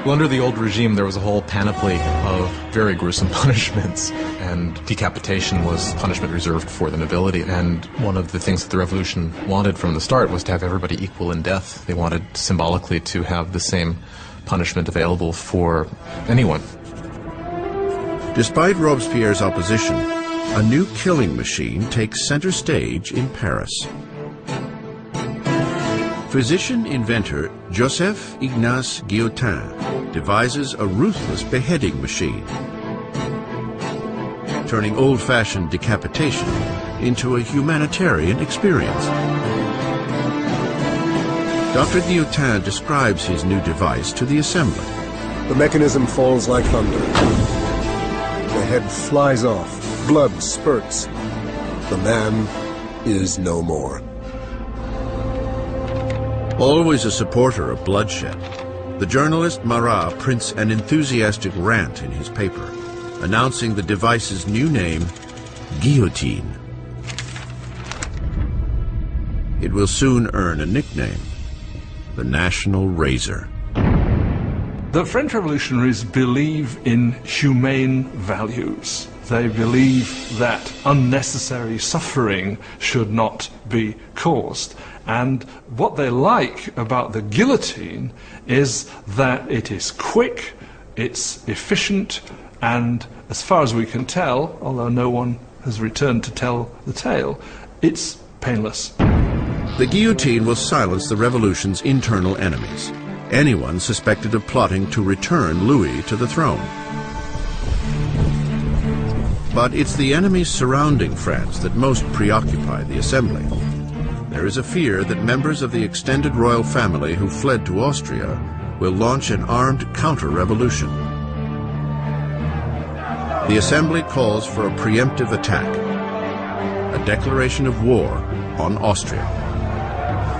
[SPEAKER 2] Well, under the old regime, there was a whole panoply of very gruesome punishments, and decapitation was punishment reserved for the nobility. And one of the things that the revolution wanted from the start was to have everybody equal in death. They wanted symbolically to have the same punishment available for anyone.
[SPEAKER 1] Despite Robespierre's opposition, a new killing machine takes center stage in Paris. Physician-inventor Joseph Ignace Guillotin devises a ruthless beheading machine, turning old-fashioned decapitation into a humanitarian experience. Dr. Guillotin describes his new device to the assembly.
[SPEAKER 14] The mechanism falls like thunder. The head flies off, blood spurts. The man is no more.
[SPEAKER 1] Always a supporter of bloodshed, the journalist Marat prints an enthusiastic rant in his paper, announcing the device's new name, Guillotine. It will soon earn a nickname, the National Razor.
[SPEAKER 3] The French revolutionaries believe in humane values. They believe that unnecessary suffering should not be caused. And what they like about the guillotine is that it is quick, it's efficient, and as far as we can tell, although no one has returned to tell the tale, it's painless.
[SPEAKER 1] The guillotine will silence the revolution's internal enemies, anyone suspected of plotting to return Louis to the throne. But it's the enemies surrounding France that most preoccupy the assembly. There is a fear that members of the extended royal family who fled to Austria will launch an armed counter-revolution. The assembly calls for a preemptive attack, a declaration of war on Austria.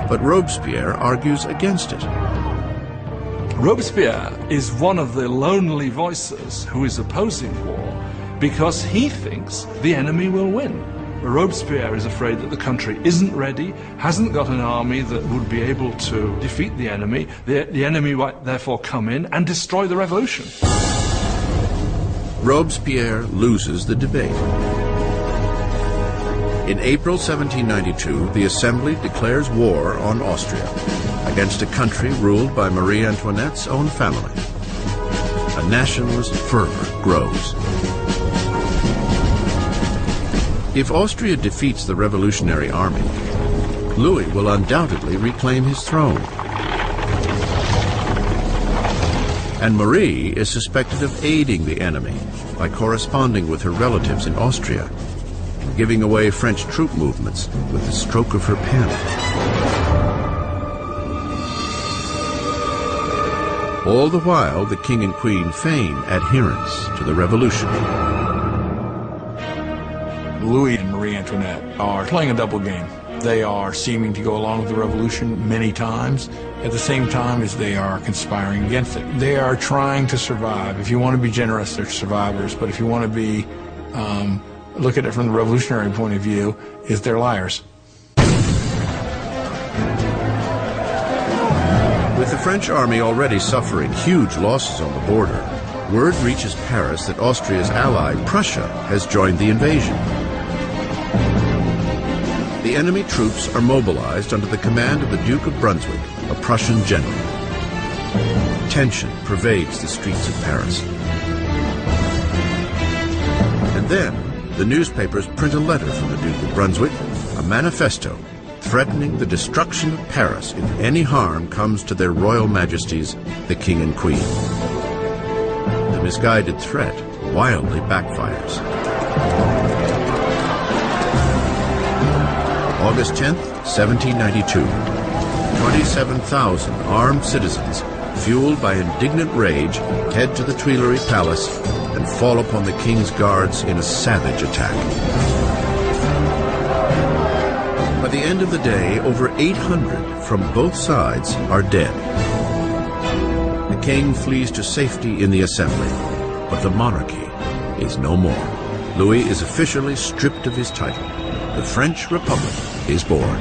[SPEAKER 1] But Robespierre argues against it.
[SPEAKER 3] Robespierre is one of the lonely voices who is opposing war because he thinks the enemy will win. Robespierre is afraid that the country isn't ready, hasn't got an army that would be able to defeat the enemy. The enemy might therefore come in and destroy the revolution.
[SPEAKER 1] Robespierre loses the debate. In April 1792, the Assembly declares war on Austria against a country ruled by Marie Antoinette's own family. A nationalist fervor grows. If Austria defeats the revolutionary army, Louis will undoubtedly reclaim his throne. And Marie is suspected of aiding the enemy by corresponding with her relatives in Austria and giving away French troop movements with the stroke of her pen. All the while, the king and queen feign adherence to the revolution.
[SPEAKER 4] Louis and Marie Antoinette are playing a double game. They are seeming to go along with the revolution many times at the same time as they are conspiring against it. They are trying to survive. If you want to be generous, they're survivors. But if you want to be, look at it from the revolutionary point of view, is they're liars.
[SPEAKER 1] With the French army already suffering huge losses on the border, word reaches Paris that Austria's ally, Prussia, has joined the invasion. The enemy troops are mobilized under the command of the Duke of Brunswick, a Prussian general. Tension pervades the streets of Paris. And then, the newspapers print a letter from the Duke of Brunswick, a manifesto threatening the destruction of Paris if any harm comes to their royal majesties, the King and Queen. The misguided threat wildly backfires. August 10th, 1792. 27,000 armed citizens, fueled by indignant rage, head to the Tuileries Palace and fall upon the king's guards in a savage attack. By the end of the day, over 800 from both sides are dead. The king flees to safety in the assembly, but the monarchy is no more. Louis is officially stripped of his title. The French Republic is born.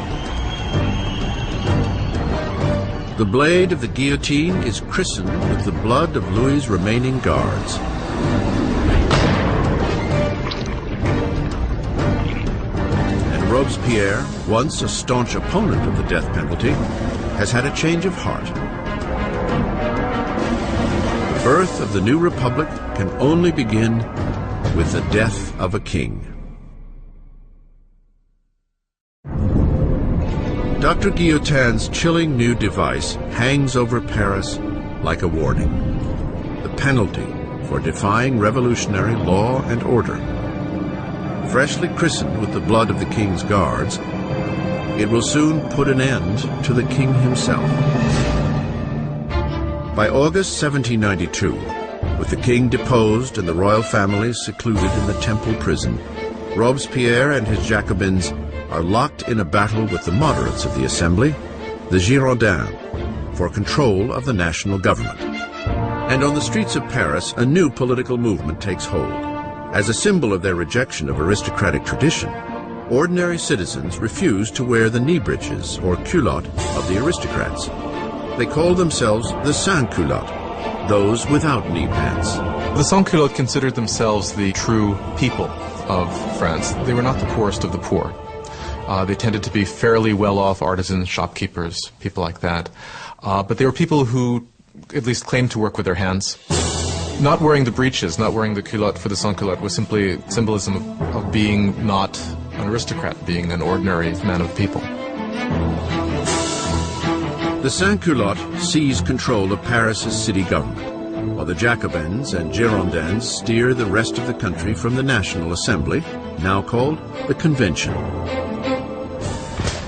[SPEAKER 1] The blade of the guillotine is christened with the blood of Louis's remaining guards. And Robespierre, once a staunch opponent of the death penalty, has had a change of heart. The birth of the new republic can only begin with the death of a king. Dr. Guillotin's chilling new device hangs over Paris like a warning. The penalty for defying revolutionary law and order. Freshly christened with the blood of the king's guards, it will soon put an end to the king himself. By August 1792, with the king deposed and the royal family secluded in the Temple prison, Robespierre and his Jacobins are locked in a battle with the moderates of the Assembly, the Girondins, for control of the national government. And on the streets of Paris, a new political movement takes hold. As a symbol of their rejection of aristocratic tradition, ordinary citizens refuse to wear the knee breeches or culotte of the aristocrats. They call themselves the sans-culottes, those without knee pants.
[SPEAKER 2] The sans-culottes considered themselves the true people of France. They were not the poorest of the poor. They tended to be fairly well-off artisans, shopkeepers, people like that. But they were people who at least claimed to work with their hands. Not wearing the breeches, not wearing the culotte for the sans-culotte was simply symbolism of being not an aristocrat, being an ordinary man of the people.
[SPEAKER 1] The sans-culottes seize control of Paris's city government, while the Jacobins and Girondins steer the rest of the country from the National Assembly, now called the Convention.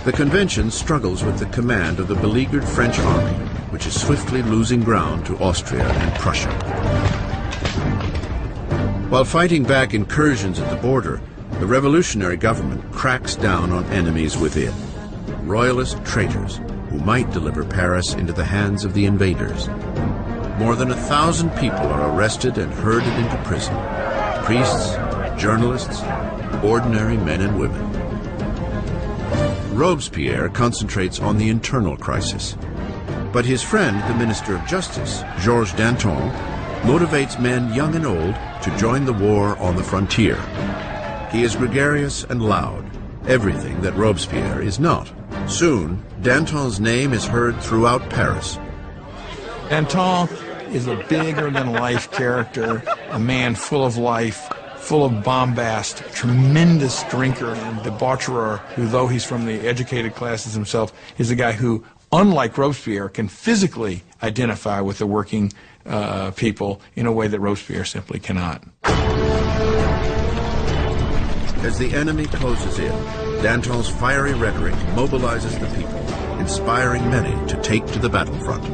[SPEAKER 1] The Convention struggles with the command of the beleaguered French army, which is swiftly losing ground to Austria and Prussia. While fighting back incursions at the border, the revolutionary government cracks down on enemies within, royalist traitors who might deliver Paris into the hands of the invaders. More than 1,000 people are arrested and herded into prison. Priests, journalists, ordinary men and women. Robespierre concentrates on the internal crisis. But his friend, the Minister of Justice, Georges Danton, motivates men young and old to join the war on the frontier. He is gregarious and loud, everything that Robespierre is not. Soon, Danton's name is heard throughout Paris.
[SPEAKER 4] Danton is a bigger-than-life character, a man full of life, full of bombast, tremendous drinker and debaucherer, who, though he's from the educated classes himself, is a guy who, unlike Robespierre, can physically identify with the working people in a way that Robespierre simply cannot.
[SPEAKER 1] As the enemy closes in, Danton's fiery rhetoric mobilizes the people, inspiring many to take to the battlefront.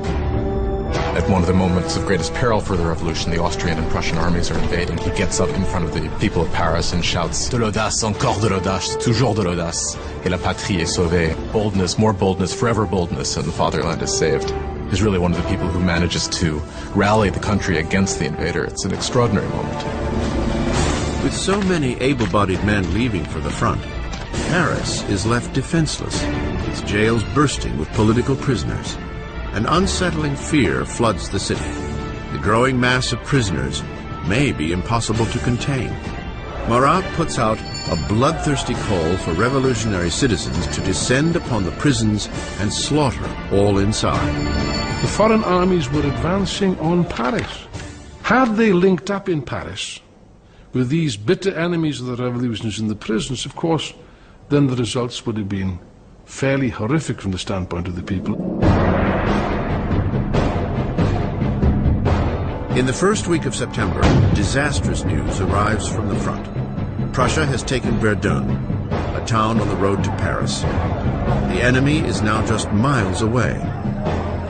[SPEAKER 2] At one of the moments of greatest peril for the revolution, the Austrian and Prussian armies are invading. He gets up in front of the people of Paris and shouts, "De l'audace, encore de l'audace, toujours de l'audace, et la patrie est sauvée." Boldness, more boldness, forever boldness, and the fatherland is saved. He's really one of the people who manages to rally the country against the invader. It's an extraordinary moment.
[SPEAKER 1] With so many able-bodied men leaving for the front, Paris is left defenseless, its jails bursting with political prisoners. An unsettling fear floods the city. The growing mass of prisoners may be impossible to contain. Marat puts out a bloodthirsty call for revolutionary citizens to descend upon the prisons and slaughter all inside.
[SPEAKER 13] The foreign armies were advancing on Paris. Had they linked up in Paris with these bitter enemies of the revolutionaries in the prisons, of course, then the results would have been fairly horrific from the standpoint of the people.
[SPEAKER 1] In the first week of September, disastrous news arrives from the front. Prussia has taken Verdun, a town on the road to Paris. The enemy is now just miles away.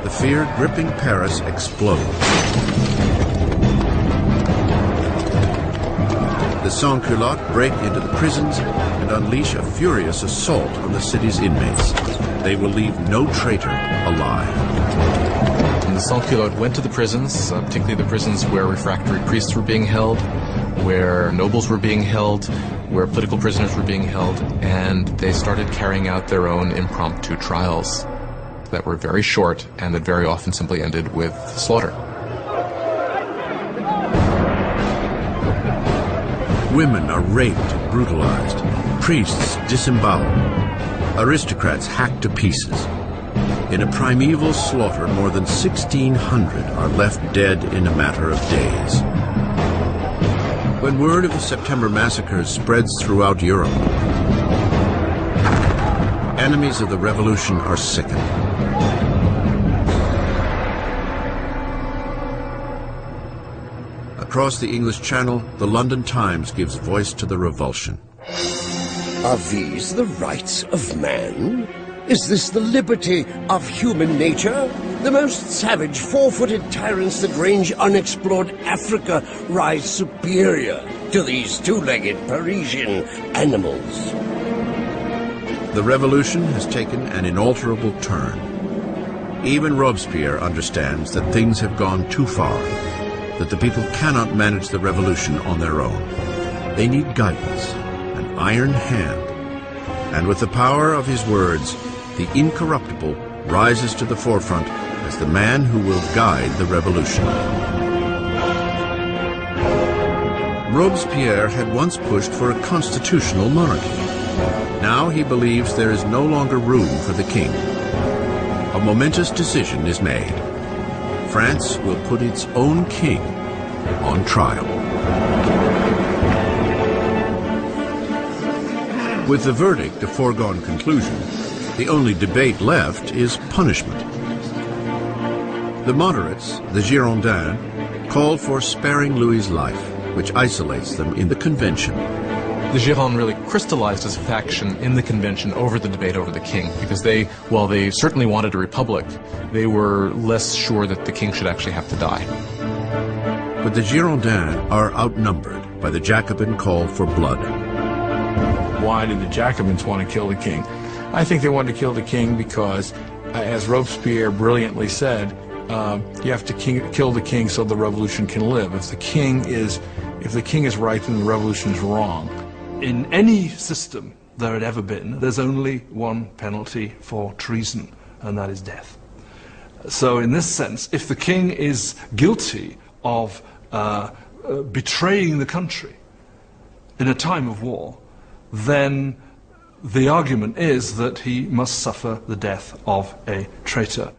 [SPEAKER 1] The fear gripping Paris explodes. The sans-culottes break into the prisons and unleash a furious assault on the city's inmates. They will leave no traitor alive.
[SPEAKER 2] And the sans-culottes went to the prisons, particularly the prisons where refractory priests were being held, where nobles were being held, where political prisoners were being held, and they started carrying out their own impromptu trials that were very short and that very often simply ended with slaughter.
[SPEAKER 1] Women are raped and brutalized, priests disemboweled, aristocrats hacked to pieces. In a primeval slaughter, more than 1,600 are left dead in a matter of days. When word of the September massacres spreads throughout Europe, enemies of the revolution are sickened. Across the English Channel, the London Times gives voice to the revulsion.
[SPEAKER 12] Are these the rights of man? Is this the liberty of human nature? The most savage, four-footed tyrants that range unexplored Africa rise superior to these two-legged Parisian animals.
[SPEAKER 1] The revolution has taken an inalterable turn. Even Robespierre understands that things have gone too far, that the people cannot manage the revolution on their own. They need guidance, an iron hand. And with the power of his words, the incorruptible rises to the forefront as the man who will guide the revolution. Robespierre had once pushed for a constitutional monarchy. Now he believes there is no longer room for the king. A momentous decision is made. France will put its own king on trial. With the verdict a foregone conclusion, the only debate left is punishment. The moderates, the Girondins, called for sparing Louis's life, which isolates them in the convention.
[SPEAKER 2] The Girondins really crystallized as a faction in the convention over the debate over the king, because while they certainly wanted a republic, they were less sure that the king should actually have to die.
[SPEAKER 1] But the Girondins are outnumbered by the Jacobin call for blood.
[SPEAKER 4] Why did the Jacobins want to kill the king? I think they wanted to kill the king because, as Robespierre brilliantly said, you have to kill the king so the revolution can live. If the king is right, then the revolution is wrong.
[SPEAKER 3] In any system there had ever been, there's only one penalty for treason, and that is death. So in this sense, if the king is guilty of betraying the country in a time of war, then the argument is that he must suffer the death of a traitor.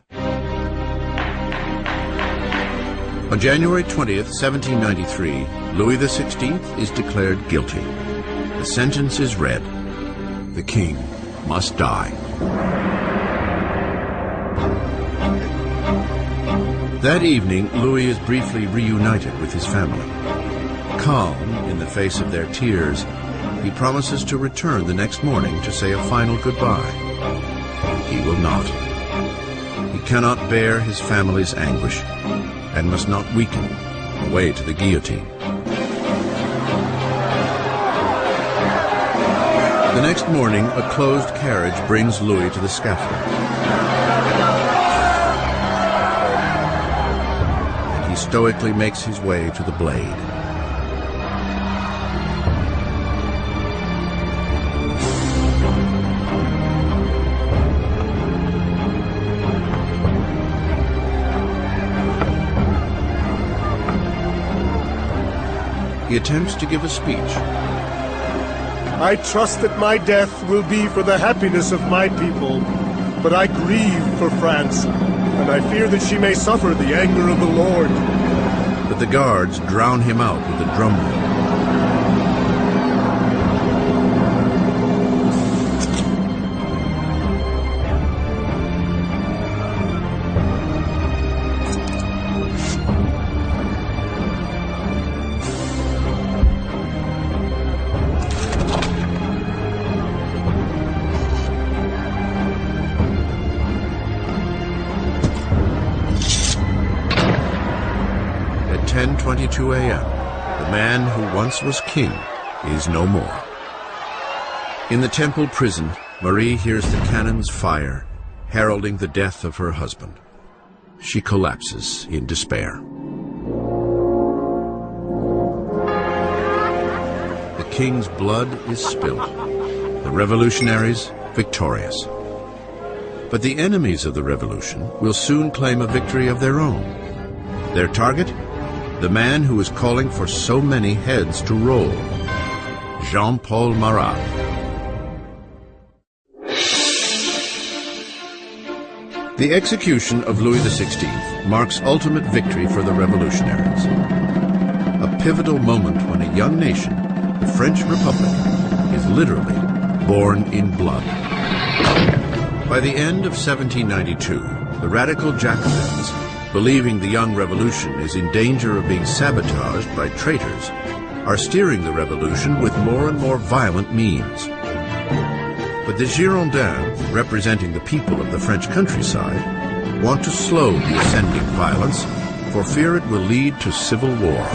[SPEAKER 1] On January 20th, 1793, Louis XVI is declared guilty. The sentence is read. The king must die. That evening, Louis is briefly reunited with his family. Calm in the face of their tears, he promises to return the next morning to say a final goodbye. He will not. He cannot bear his family's anguish and must not weaken away to the guillotine. The next morning, a closed carriage brings Louis to the scaffold. And he stoically makes his way to the blade. He attempts to give a speech.
[SPEAKER 14] I trust that my death will be for the happiness of my people, but I grieve for France, and I fear that she may suffer the anger of the Lord.
[SPEAKER 1] But the guards drown him out with a drum roll. At 10:22 a.m., the man who once was king is no more. In the temple prison, Marie hears the cannons fire, heralding the death of her husband. She collapses in despair. The king's blood is spilt. The revolutionaries victorious. But the enemies of the revolution will soon claim a victory of their own. Their target? The man who is calling for so many heads to roll, Jean-Paul Marat. The execution of Louis XVI marks ultimate victory for the revolutionaries. A pivotal moment when a young nation, the French Republic, is literally born in blood. By the end of 1792, the radical Jacobins, believing the young revolution is in danger of being sabotaged by traitors, are steering the revolution with more and more violent means. But the Girondins, representing the people of the French countryside, want to slow the ascending violence for fear it will lead to civil war.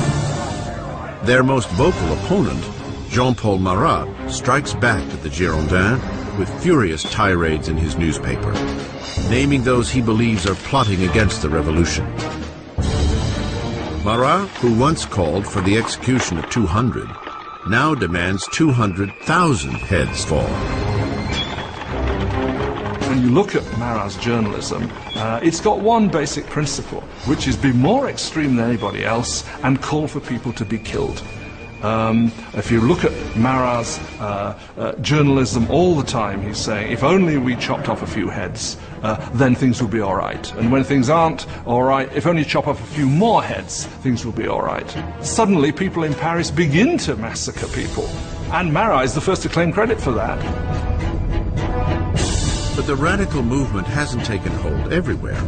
[SPEAKER 1] Their most vocal opponent, Jean-Paul Marat, strikes back at the Girondins with furious tirades in his newspaper, naming those he believes are plotting against the revolution. Marat, who once called for the execution of 200, now demands 200,000 heads fall.
[SPEAKER 3] When you look at Marat's journalism, it's got one basic principle, which is be more extreme than anybody else and call for people to be killed. If you look at Marat's journalism all the time, he's saying, if only we chopped off a few heads, then things will be all right. And when things aren't all right, if only chop off a few more heads, things will be all right. Suddenly, people in Paris begin to massacre people. And Marat is the first to claim credit for that.
[SPEAKER 1] But the radical movement hasn't taken hold everywhere.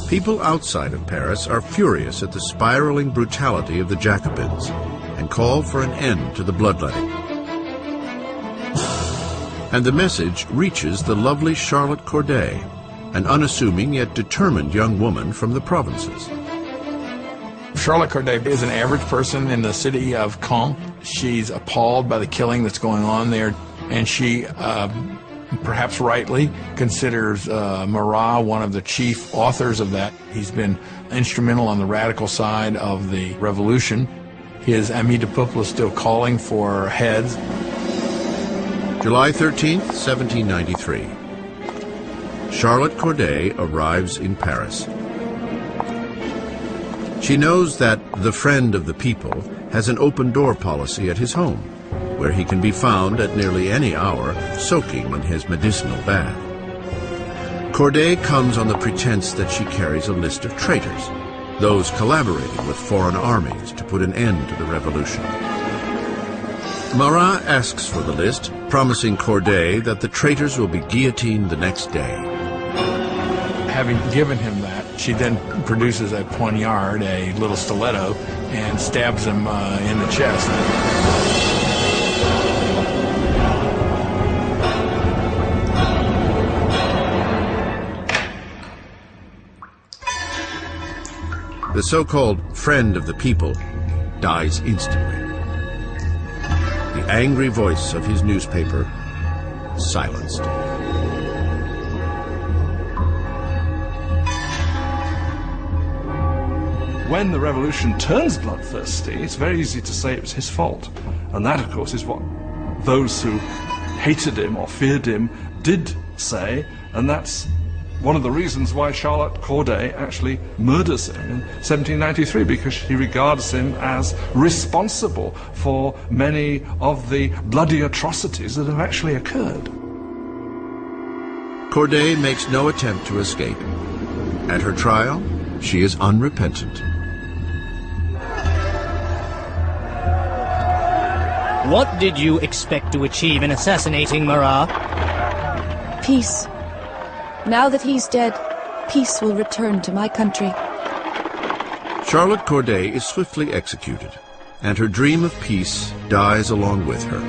[SPEAKER 1] People outside of Paris are furious at the spiraling brutality of the Jacobins and call for an end to the bloodletting. And the message reaches the lovely Charlotte Corday, an unassuming yet determined young woman from the provinces.
[SPEAKER 4] Charlotte Corday is an average person in the city of Caen. She's appalled by the killing that's going on there, and she, perhaps rightly, considers Marat one of the chief authors of that. He's been instrumental on the radical side of the revolution. His Ami du Peuple is still calling for heads.
[SPEAKER 1] July 13th, 1793. Charlotte Corday arrives in Paris. She knows that the friend of the people has an open-door policy at his home, where he can be found at nearly any hour soaking in his medicinal bath. Corday comes on the pretense that she carries a list of traitors, those collaborating with foreign armies to put an end to the revolution. Marat asks for the list, promising Corday that the traitors will be guillotined the next day.
[SPEAKER 4] Having given him that, she then produces a poignard, a little stiletto, and stabs him in the chest.
[SPEAKER 1] The so-called friend of the people dies instantly. The angry voice of his newspaper silenced.
[SPEAKER 3] When the revolution turns bloodthirsty, it's very easy to say it was his fault. And that, of course, is what those who hated him or feared him did say, and that's one of the reasons why Charlotte Corday actually murders him in 1793, because she regards him as responsible for many of the bloody atrocities that have actually occurred.
[SPEAKER 1] Corday makes no attempt to escape. At her trial, she is unrepentant.
[SPEAKER 10] What did you expect to achieve in assassinating Marat?
[SPEAKER 15] Peace. Now that he's dead, peace will return to my country.
[SPEAKER 1] Charlotte Corday is swiftly executed, and her dream of peace dies along with her.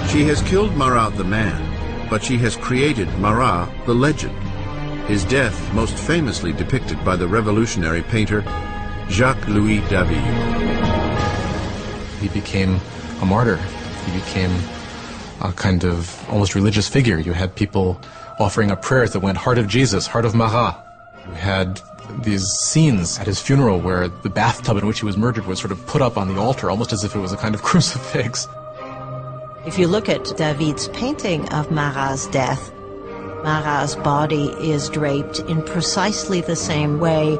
[SPEAKER 1] She has killed Marat the man, but she has created Marat the legend, his death most famously depicted by the revolutionary painter Jacques-Louis David.
[SPEAKER 2] He became a martyr. He became a kind of almost religious figure. You had people offering up prayers that went, "Heart of Jesus, Heart of Marat." You had these scenes at his funeral where the bathtub in which he was murdered was sort of put up on the altar, almost as if it was a kind of crucifix.
[SPEAKER 6] If you look at David's painting of Marat's death, Marat's body is draped in precisely the same way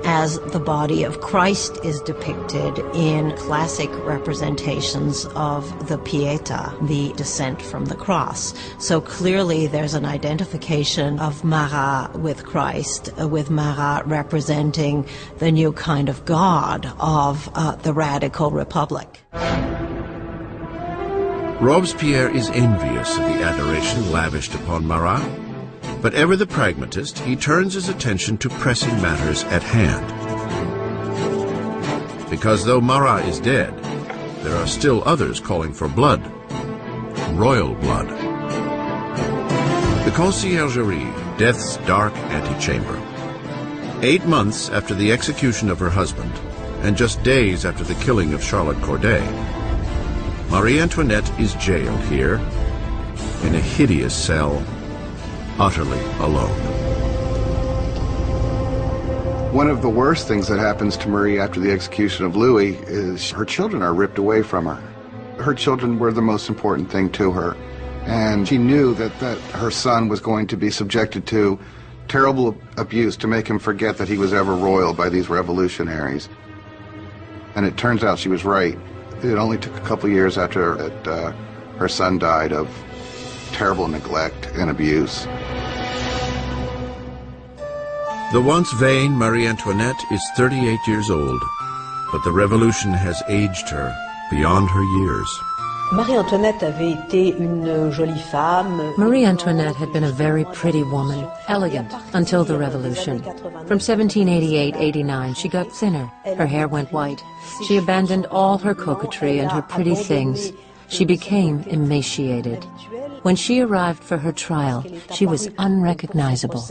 [SPEAKER 6] as the body of Christ is depicted in classic representations of the Pietà, the descent from the cross. So clearly there's an identification of Marat with Christ, with Marat representing the new kind of God of the radical republic.
[SPEAKER 1] Robespierre is envious of the adoration lavished upon Marat, but ever the pragmatist, he turns his attention to pressing matters at hand. Because though Marat is dead, there are still others calling for blood, royal blood. The Conciergerie, death's dark antechamber. 8 months after the execution of her husband, and just days after the killing of Charlotte Corday, Marie Antoinette is jailed here, in a hideous cell, utterly alone.
[SPEAKER 5] One of the worst things that happens to Marie after the execution of Louis is her children are ripped away from her. Her children were the most important thing to her, and she knew that her son was going to be subjected to terrible abuse to make him forget that he was ever royal by these revolutionaries. And it turns out she was right. It only took a couple years after her son died of terrible neglect and abuse.
[SPEAKER 1] The once vain Marie Antoinette is 38 years old, but the revolution has aged her beyond her years.
[SPEAKER 9] Marie Antoinette
[SPEAKER 7] had been a very pretty woman, elegant, until the revolution. From 1788-89, she got thinner. Her hair went white. She abandoned all her coquetry and her pretty things. She became emaciated. When she arrived for her trial, she was unrecognizable.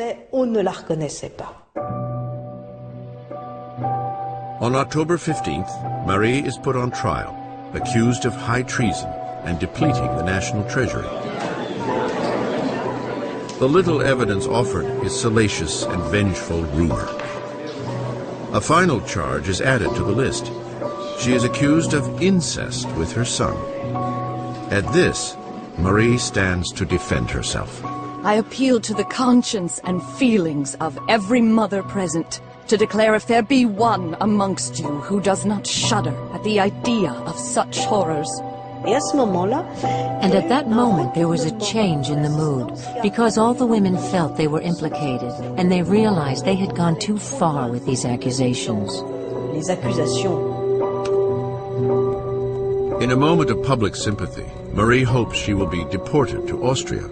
[SPEAKER 1] On October 15th, Marie is put on trial, accused of high treason and depleting the national treasury. The little evidence offered is salacious and vengeful rumor. A final charge is added to the list. She is accused of incest with her son. At this, Marie stands to defend herself.
[SPEAKER 16] I appeal to the conscience and feelings of every mother present to declare if there be one amongst you who does not shudder at the idea of such horrors.
[SPEAKER 7] And at that moment there was a change in the mood, because all the women felt they were implicated, and they realized they had gone too far with these accusations.
[SPEAKER 1] In a moment of public sympathy, Marie hopes she will be deported to Austria.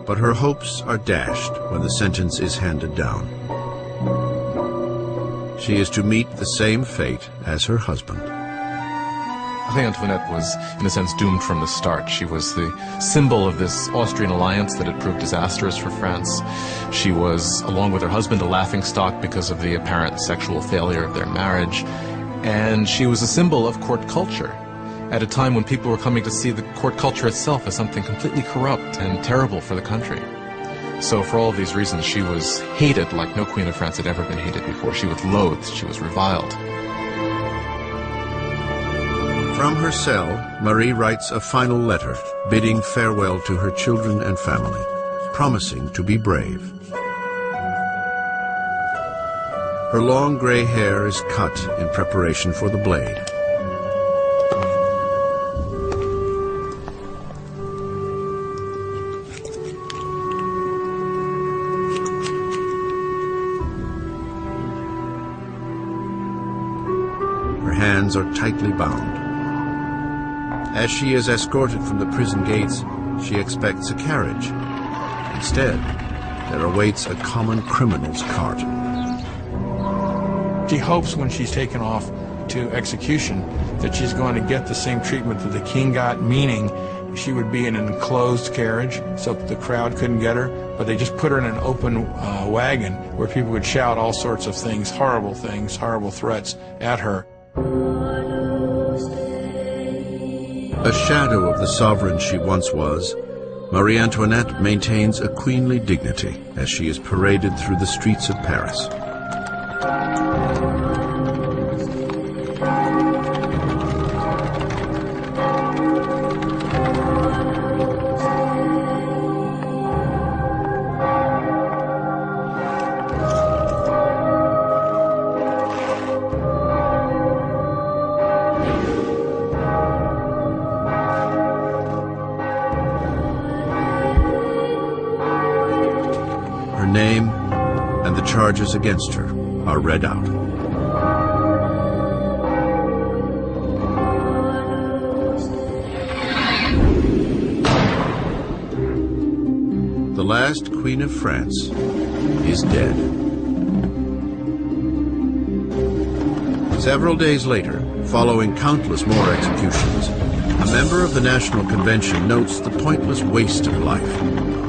[SPEAKER 1] But her hopes are dashed when the sentence is handed down. She is to meet the same fate as her husband.
[SPEAKER 2] Marie Antoinette was, in a sense, doomed from the start. She was the symbol of this Austrian alliance that had proved disastrous for France. She was, along with her husband, a laughingstock because of the apparent sexual failure of their marriage. And she was a symbol of court culture at a time when people were coming to see the court culture itself as something completely corrupt and terrible for the country. So for all of these reasons, she was hated like no queen of France had ever been hated before. She was loathed, she was reviled.
[SPEAKER 1] From her cell, Marie writes a final letter, bidding farewell to her children and family, promising to be brave. Her long gray hair is cut in preparation for the blade. Her hands are tightly bound. As she is escorted from the prison gates, she expects a carriage. Instead, there awaits a common criminal's cart.
[SPEAKER 4] She hopes when she's taken off to execution that she's going to get the same treatment that the king got, meaning she would be in an enclosed carriage so the crowd couldn't get her, but they just put her in an open wagon where people would shout all sorts of things, horrible threats at her.
[SPEAKER 1] A shadow of the sovereign she once was, Marie Antoinette maintains a queenly dignity as she is paraded through the streets of Paris. Name and the charges against her are read out. last Queen of France is dead. Several days later, following countless more executions, a member of the National Convention notes the pointless waste of life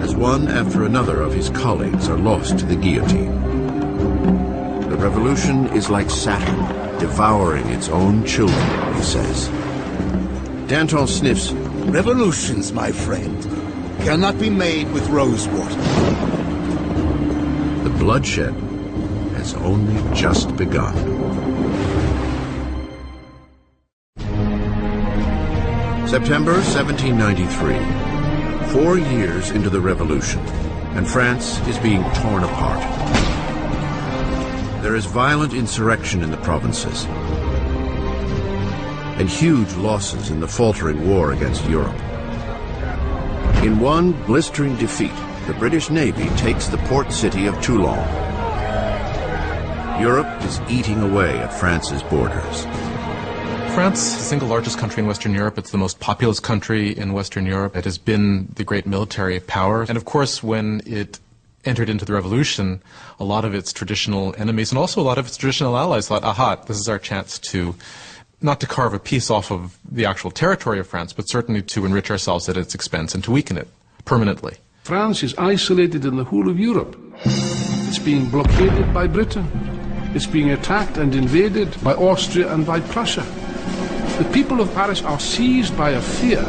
[SPEAKER 1] as one after another of his colleagues are lost to the guillotine. The revolution is like Saturn, devouring its own children, he says. Danton sniffs.
[SPEAKER 17] Revolutions, my friend, cannot be made with rose water.
[SPEAKER 1] The bloodshed has only just begun. September 1793. 4 years into the revolution, and France is being torn apart. There is violent insurrection in the provinces, and huge losses in the faltering war against Europe. In one blistering defeat, the British Navy takes the port city of Toulon. Europe is eating away at France's borders.
[SPEAKER 2] France is the single largest country in Western Europe. It's the most populous country in Western Europe. It has been the great military power. And of course, when it entered into the revolution, a lot of its traditional enemies and also a lot of its traditional allies thought, aha, this is our chance to, not to carve a piece off of the actual territory of France, but certainly to enrich ourselves at its expense and to weaken it permanently.
[SPEAKER 13] France is isolated in the whole of Europe. It's being blockaded by Britain. It's being attacked and invaded by Austria and by Prussia. The people of Paris are seized by a fear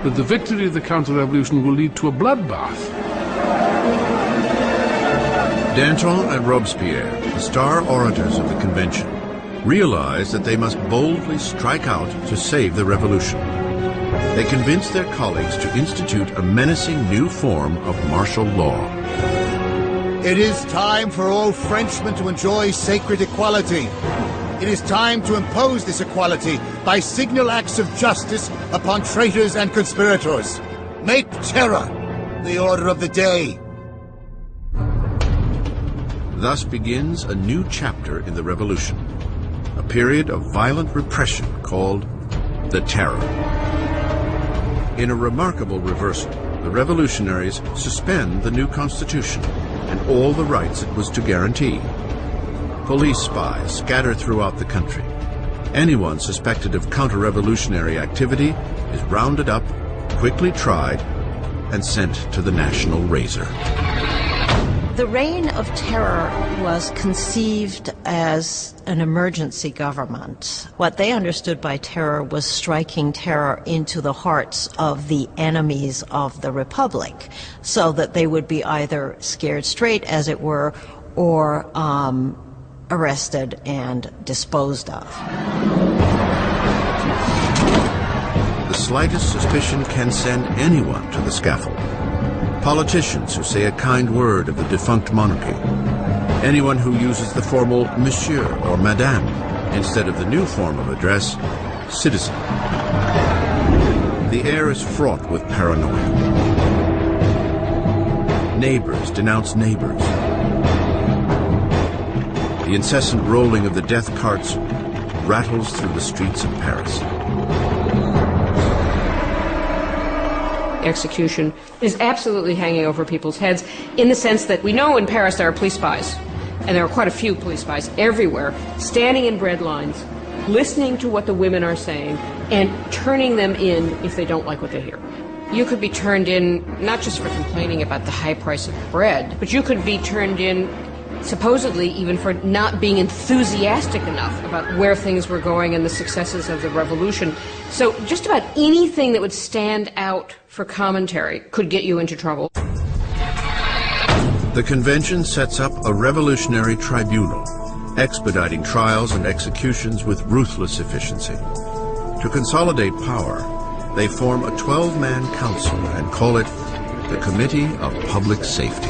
[SPEAKER 13] that the victory of the counter-revolution will lead to a bloodbath.
[SPEAKER 1] Danton and Robespierre, the star orators of the convention, realize that they must boldly strike out to save the revolution. They convince their colleagues to institute a menacing new form of martial law.
[SPEAKER 17] It is time for all Frenchmen to enjoy sacred equality. It is time to impose this equality by signal acts of justice upon traitors and conspirators. Make terror the order of the day.
[SPEAKER 1] Thus begins a new chapter in the revolution, a period of violent repression called the Terror. In a remarkable reversal, the revolutionaries suspend the new constitution and all the rights it was to guarantee. Police spies scatter throughout the country. Anyone suspected of counter-revolutionary activity is rounded up, quickly tried, and sent to the national razor.
[SPEAKER 6] The Reign of Terror was conceived as an emergency government. What they understood by terror was striking terror into the hearts of the enemies of the Republic, so that they would be either scared straight, as it were, or arrested and disposed of.
[SPEAKER 1] The slightest suspicion can send anyone to the scaffold. Politicians who say a kind word of the defunct monarchy. Anyone who uses the formal monsieur or madame instead of the new form of address, citizen. The air is fraught with paranoia. Neighbors denounce neighbors. The incessant rolling of the death carts rattles through the streets of Paris.
[SPEAKER 8] Execution is absolutely hanging over people's heads in the sense that we know in Paris there are police spies, and there are quite a few police spies everywhere, standing in bread lines, listening to what the women are saying, and turning them in if they don't like what they hear. You could be turned in not just for complaining about the high price of bread, but you could be turned in supposedly even for not being enthusiastic enough about where things were going and the successes of the revolution. So just about anything that would stand out for commentary could get you into trouble.
[SPEAKER 1] The convention sets up a revolutionary tribunal, expediting trials and executions with ruthless efficiency. To consolidate power, they form a 12-man council and call it the Committee of Public Safety.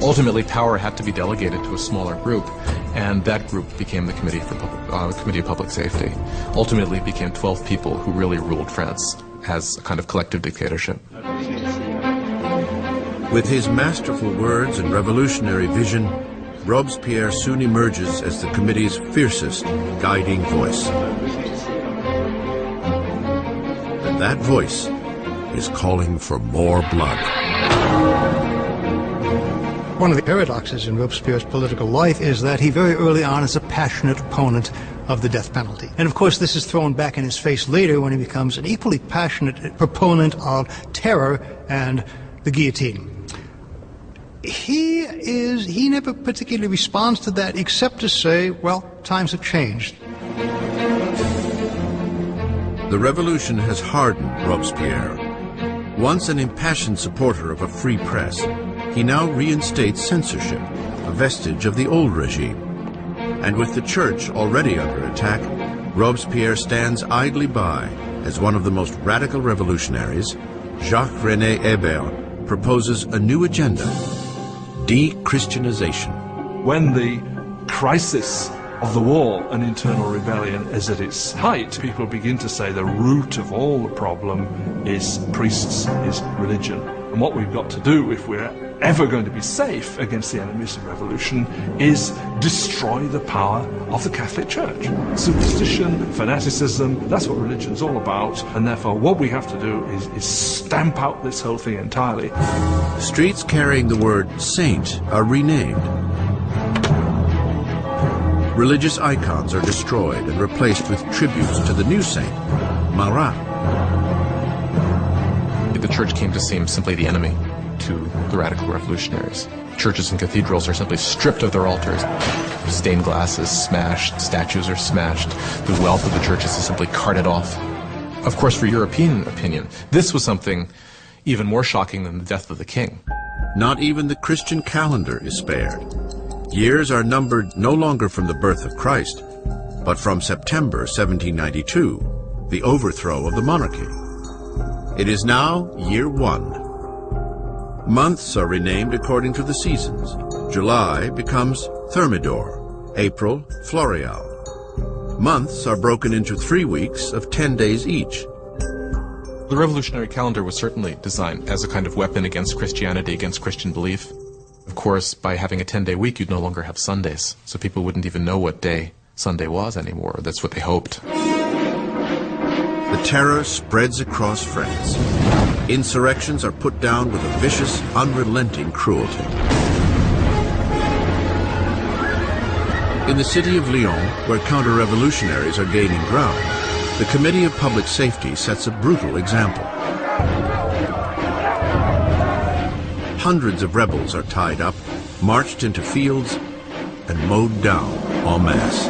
[SPEAKER 2] Ultimately, power had to be delegated to a smaller group, and that group became the Committee of Public Safety. Ultimately, it became 12 people who really ruled France as a kind of collective dictatorship.
[SPEAKER 1] With his masterful words and revolutionary vision, Robespierre soon emerges as the committee's fiercest guiding voice. And that voice is calling for more blood.
[SPEAKER 11] One of the paradoxes in Robespierre's political life is that he very early on is a passionate opponent of the death penalty. And of course this is thrown back in his face later when he becomes an equally passionate proponent of terror and the guillotine. He never particularly responds to that except to say, well, times have changed.
[SPEAKER 1] The revolution has hardened Robespierre. Once an impassioned supporter of a free press, he now reinstates censorship, a vestige of the old regime. And with the church already under attack, Robespierre stands idly by as one of the most radical revolutionaries. Jacques-René Hébert proposes a new agenda: de-Christianization.
[SPEAKER 3] When the crisis of the war and internal rebellion is at its height, people begin to say the root of all the problem is priests, is religion. And what we've got to do, if we're ever going to be safe against the enemies of revolution, is destroy the power of the Catholic Church. Superstition, fanaticism, that's what religion's all about, and therefore what we have to do is stamp out this whole thing entirely.
[SPEAKER 1] Streets carrying the word saint are renamed. Religious icons are destroyed and replaced with tributes to the new saint, Marat.
[SPEAKER 2] The church came to seem simply the enemy to the radical revolutionaries. Churches and cathedrals are simply stripped of their altars. Stained glass is smashed, statues are smashed. The wealth of the churches is simply carted off. Of course, for European opinion, this was something even more shocking than the death of the king.
[SPEAKER 1] Not even the Christian calendar is spared. Years are numbered no longer from the birth of Christ, but from September 1792, the overthrow of the monarchy. It is now year 1. Months are renamed according to the seasons. July becomes Thermidor, April, Floreal. Months are broken into 3 weeks of 10 days each.
[SPEAKER 2] The revolutionary calendar was certainly designed as a kind of weapon against Christianity, against Christian belief. Of course, by having a 10-day week, you'd no longer have Sundays, so people wouldn't even know what day Sunday was anymore. That's what they hoped.
[SPEAKER 1] The terror spreads across France. Insurrections are put down with a vicious, unrelenting cruelty. In the city of Lyon, where counter-revolutionaries are gaining ground, the Committee of Public Safety sets a brutal example. Hundreds of rebels are tied up, marched into fields, and mowed down en masse.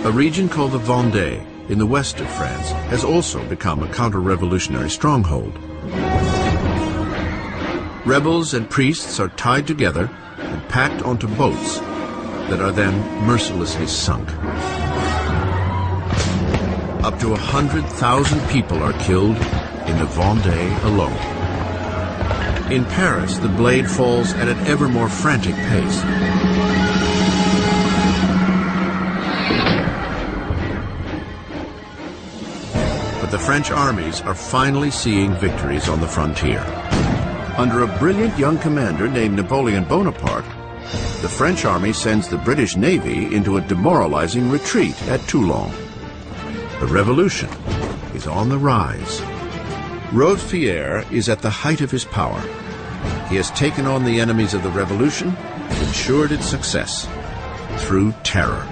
[SPEAKER 1] A region called the Vendée, in the west of France, has also become a counter-revolutionary stronghold. Rebels and priests are tied together and packed onto boats that are then mercilessly sunk. Up to 100,000 people are killed in the Vendée alone. In Paris, the blade falls at an ever more frantic pace. But the French armies are finally seeing victories on the frontier. Under a brilliant young commander named Napoleon Bonaparte, the French army sends the British Navy into a demoralizing retreat at Toulon. The revolution is on the rise. Robespierre is at the height of his power. He has taken on the enemies of the revolution and ensured its success through terror.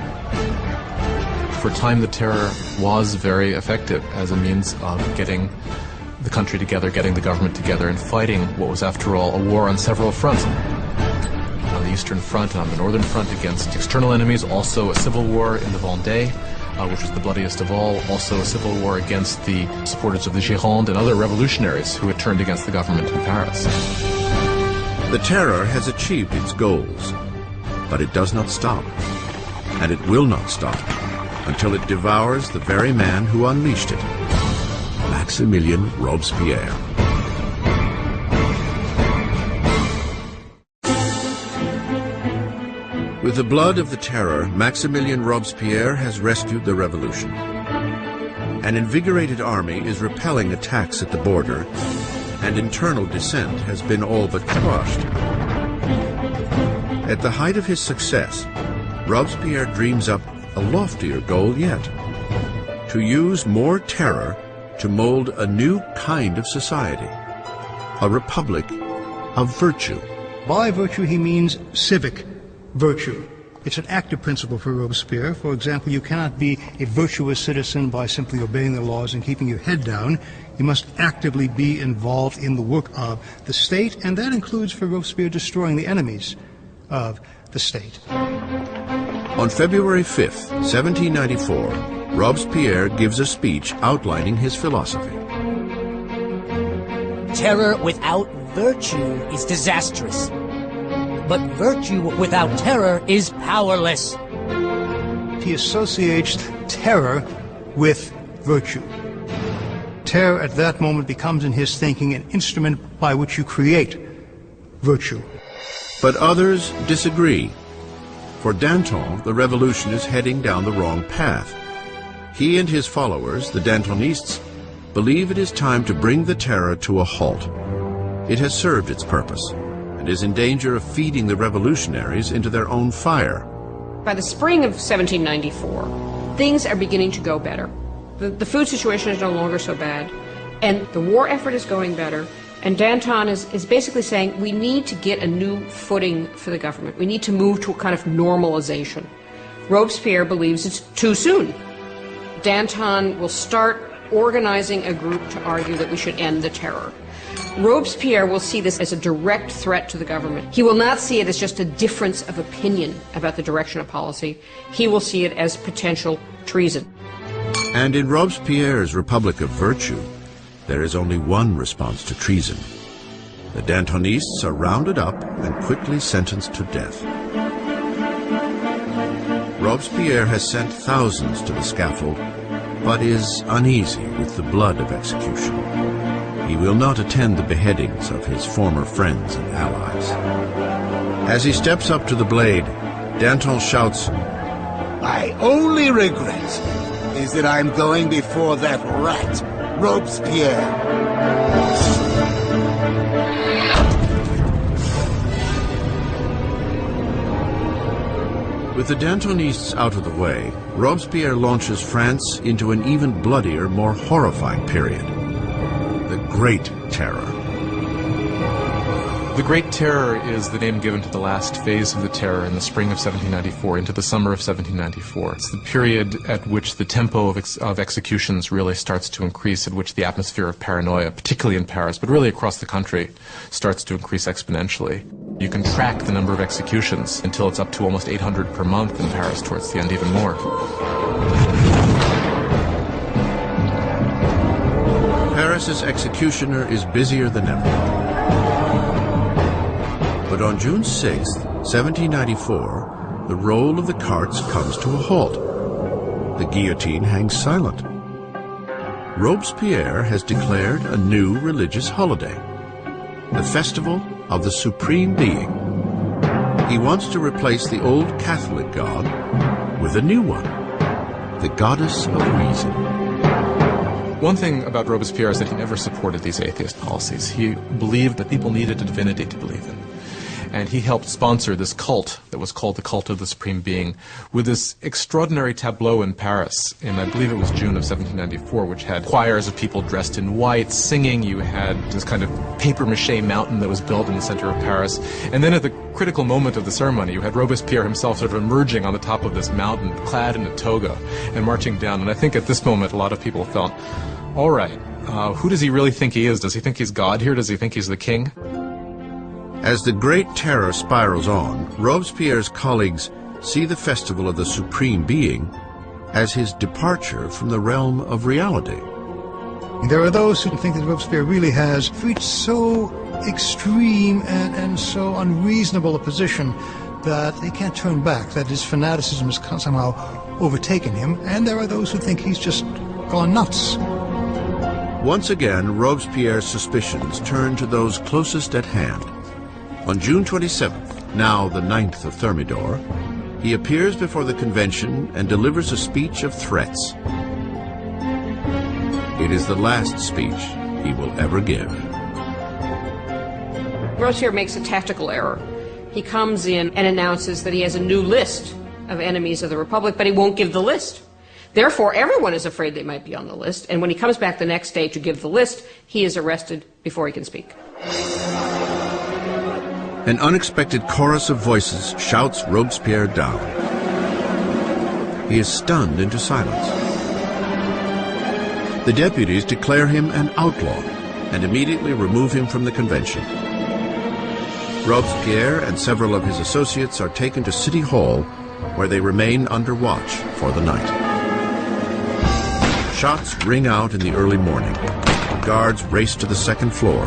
[SPEAKER 2] For a time, the terror was very effective as a means of getting the country together, getting the government together, and fighting what was, after all, a war on several fronts. On the Eastern Front and on the Northern Front against external enemies, also a civil war in the Vendée, which was the bloodiest of all, also a civil war against the supporters of the Gironde and other revolutionaries who had turned against the government in Paris.
[SPEAKER 1] The terror has achieved its goals, but it does not stop, and it will not stop until it devours the very man who unleashed it, Maximilien Robespierre. With the blood of the terror, Maximilien Robespierre has rescued the revolution. An invigorated army is repelling attacks at the border, and internal dissent has been all but crushed. At the height of his success, Robespierre dreams up a loftier goal yet: to use more terror to mold a new kind of society, a republic of virtue.
[SPEAKER 11] By virtue, he means civic virtue. It's an active principle for Robespierre. For example, you cannot be a virtuous citizen by simply obeying the laws and keeping your head down. You must actively be involved in the work of the state, and that includes for Robespierre destroying the enemies of the state.
[SPEAKER 1] On February 5th, 1794, Robespierre gives a speech outlining his philosophy.
[SPEAKER 10] Terror without virtue is disastrous. But virtue without terror is powerless.
[SPEAKER 11] He associates terror with virtue. Terror at that moment becomes in his thinking an instrument by which you create virtue.
[SPEAKER 1] But others disagree. For Danton, the revolution is heading down the wrong path. He and his followers, the Dantonists, believe it is time to bring the terror to a halt. It has served its purpose and is in danger of feeding the revolutionaries into their own fire.
[SPEAKER 8] By the spring of 1794, things are beginning to go better. The food situation is no longer so bad, and the war effort is going better, and Danton is basically saying we need to get a new footing for the government. We need to move to a kind of normalization. Robespierre believes it's too soon. Danton will start organizing a group to argue that we should end the terror. Robespierre will see this as a direct threat to the government. He will not see it as just a difference of opinion about the direction of policy. He will see it as potential treason.
[SPEAKER 1] And in Robespierre's Republic of Virtue, there is only one response to treason. The Dantonists are rounded up and quickly sentenced to death. Robespierre has sent thousands to the scaffold, but is uneasy with the blood of execution. He will not attend the beheadings of his former friends and allies. As he steps up to the blade, Danton shouts,
[SPEAKER 17] "My only regret is that I'm going before that rat, Robespierre."
[SPEAKER 1] With the Dantonists out of the way, Robespierre launches France into an even bloodier, more horrifying period. The Great Terror.
[SPEAKER 2] The Great Terror is the name given to the last phase of the terror in the spring of 1794 into the summer of 1794. It's the period at which the tempo of executions really starts to increase, at which the atmosphere of paranoia, particularly in Paris, but really across the country, starts to increase exponentially. You can track the number of executions until it's up to almost 800 per month in Paris, towards the end even more.
[SPEAKER 1] Paris's executioner is busier than ever. But on June 6, 1794, the roll of the carts comes to a halt. The guillotine hangs silent. Robespierre has declared a new religious holiday, the Festival of the Supreme Being. He wants to replace the old Catholic god with a new one, the goddess of reason.
[SPEAKER 2] One thing about Robespierre is that he never supported these atheist policies. He believed that people needed a divinity to believe in. And he helped sponsor this cult that was called the Cult of the Supreme Being, with this extraordinary tableau in Paris in, I believe it was June of 1794, which had choirs of people dressed in white singing. You had this kind of papier-mâché mountain that was built in the center of Paris. And then at the critical moment of the ceremony, you had Robespierre himself sort of emerging on the top of this mountain, clad in a toga, and marching down. And I think at this moment, a lot of people felt, all right, who does he really think he is? Does he think he's God here? Does he think he's the king?
[SPEAKER 1] As the Great Terror spirals on, Robespierre's colleagues see the Festival of the Supreme Being as his departure from the realm of reality.
[SPEAKER 11] There are those who think that Robespierre really has reached so extreme and so unreasonable a position that they can't turn back, that his fanaticism has somehow overtaken him, and there are those who think he's just gone nuts.
[SPEAKER 1] Once again, Robespierre's suspicions turn to those closest at hand. On June 27th, now the 9th of Thermidor, he appears before the convention and delivers a speech of threats. It is the last speech he will ever give.
[SPEAKER 8] Robespierre makes a tactical error. He comes in and announces that he has a new list of enemies of the Republic, but he won't give the list. Therefore, everyone is afraid they might be on the list, and when he comes back the next day to give the list, he is arrested before he can speak.
[SPEAKER 1] An unexpected chorus of voices shouts Robespierre down. He is stunned into silence. The deputies declare him an outlaw and immediately remove him from the convention. Robespierre and several of his associates are taken to City Hall, where they remain under watch for the night. Shots ring out in the early morning. Guards race to the second floor.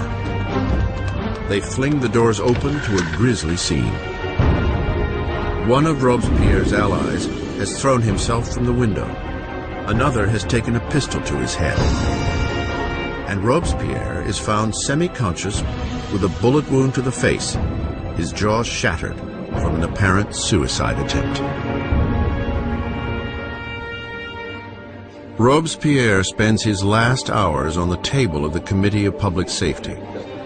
[SPEAKER 1] They fling the doors open to a grisly scene. One of Robespierre's allies has thrown himself from the window. Another has taken a pistol to his head. And Robespierre is found semi-conscious with a bullet wound to the face, his jaw shattered from an apparent suicide attempt. Robespierre spends his last hours on the table of the Committee of Public Safety,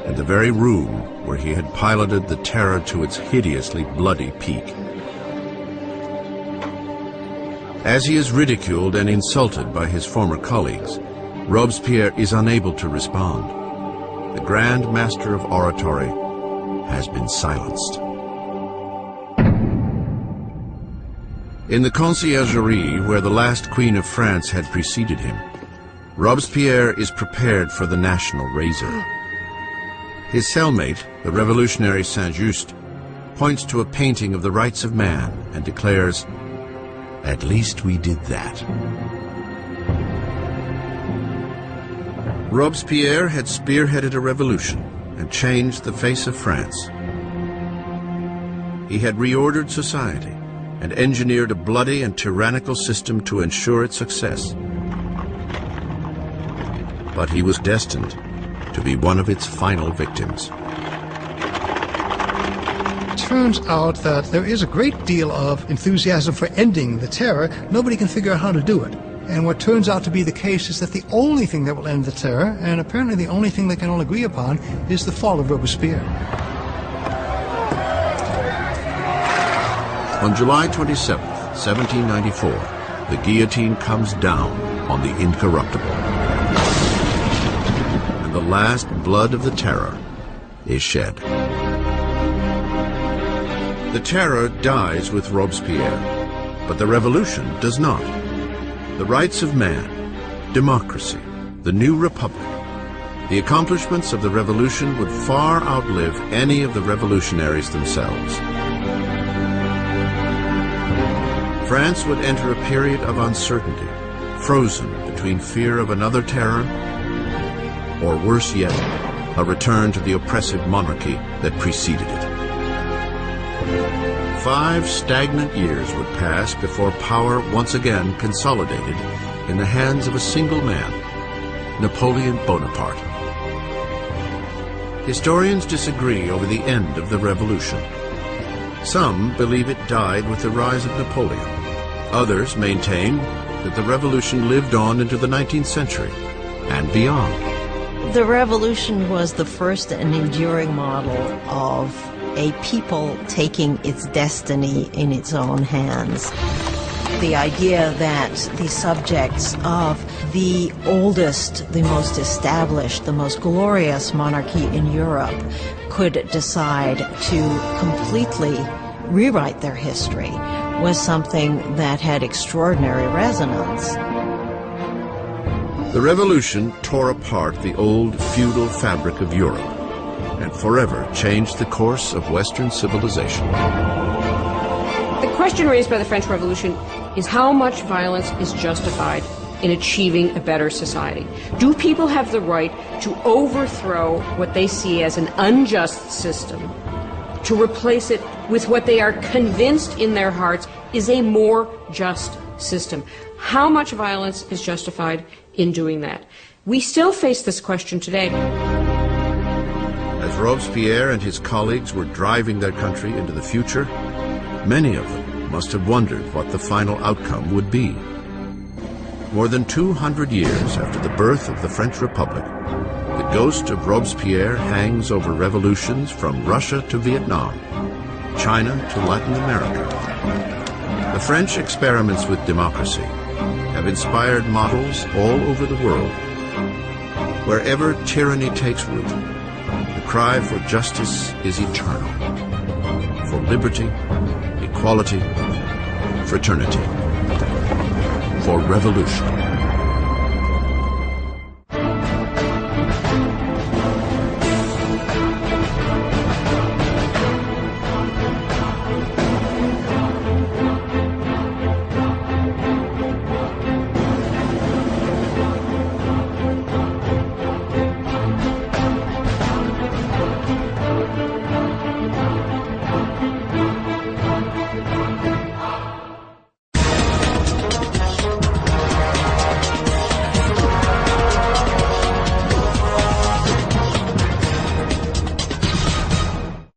[SPEAKER 1] in the very room where he had piloted the terror to its hideously bloody peak. As he is ridiculed and insulted by his former colleagues, Robespierre is unable to respond. The Grand Master of Oratory has been silenced. In the Conciergerie, where the last Queen of France had preceded him, Robespierre is prepared for the national razor. His cellmate, the revolutionary Saint-Just, points to a painting of the rights of man and declares, "At least we did that." Robespierre had spearheaded a revolution and changed the face of France. He had reordered society and engineered a bloody and tyrannical system to ensure its success. But he was destined to be one of its final victims.
[SPEAKER 11] It turns out that there is a great deal of enthusiasm for ending the terror. Nobody can figure out how to do it. And what turns out to be the case is that the only thing that will end the terror, and apparently the only thing they can all agree upon, is the fall of Robespierre.
[SPEAKER 1] On July 27th, 1794, the guillotine comes down on the incorruptible. And the last blood of the terror is shed. The terror dies with Robespierre, but the revolution does not. The rights of man, democracy, the new republic, the accomplishments of the revolution would far outlive any of the revolutionaries themselves. France would enter a period of uncertainty, frozen between fear of another terror, or worse yet, a return to the oppressive monarchy that preceded it. 5 stagnant years would pass before power once again consolidated in the hands of a single man, Napoleon Bonaparte. Historians disagree over the end of the revolution. Some believe it died with the rise of Napoleon. Others maintain that the revolution lived on into the 19th century and beyond.
[SPEAKER 6] The revolution was the first and enduring model of a people taking its destiny in its own hands. The idea that the subjects of the oldest, the most established, the most glorious monarchy in Europe could decide to completely rewrite their history was something that had extraordinary resonance.
[SPEAKER 1] The revolution tore apart the old feudal fabric of Europe and forever changed the course of Western civilization.
[SPEAKER 8] The question raised by the French Revolution is how much violence is justified in achieving a better society. Do people have the right to overthrow what they see as an unjust system, to replace it with what they are convinced in their hearts is a more just system? How much violence is justified in doing that? We still face this question today.
[SPEAKER 1] As Robespierre and his colleagues were driving their country into the future, many of them must have wondered what the final outcome would be. More than 200 years after the birth of the French Republic, the ghost of Robespierre hangs over revolutions from Russia to Vietnam, China to Latin America. The French experiments with democracy have inspired models all over the world. Wherever tyranny takes root, the cry for justice is eternal. For liberty, equality, fraternity. For revolution.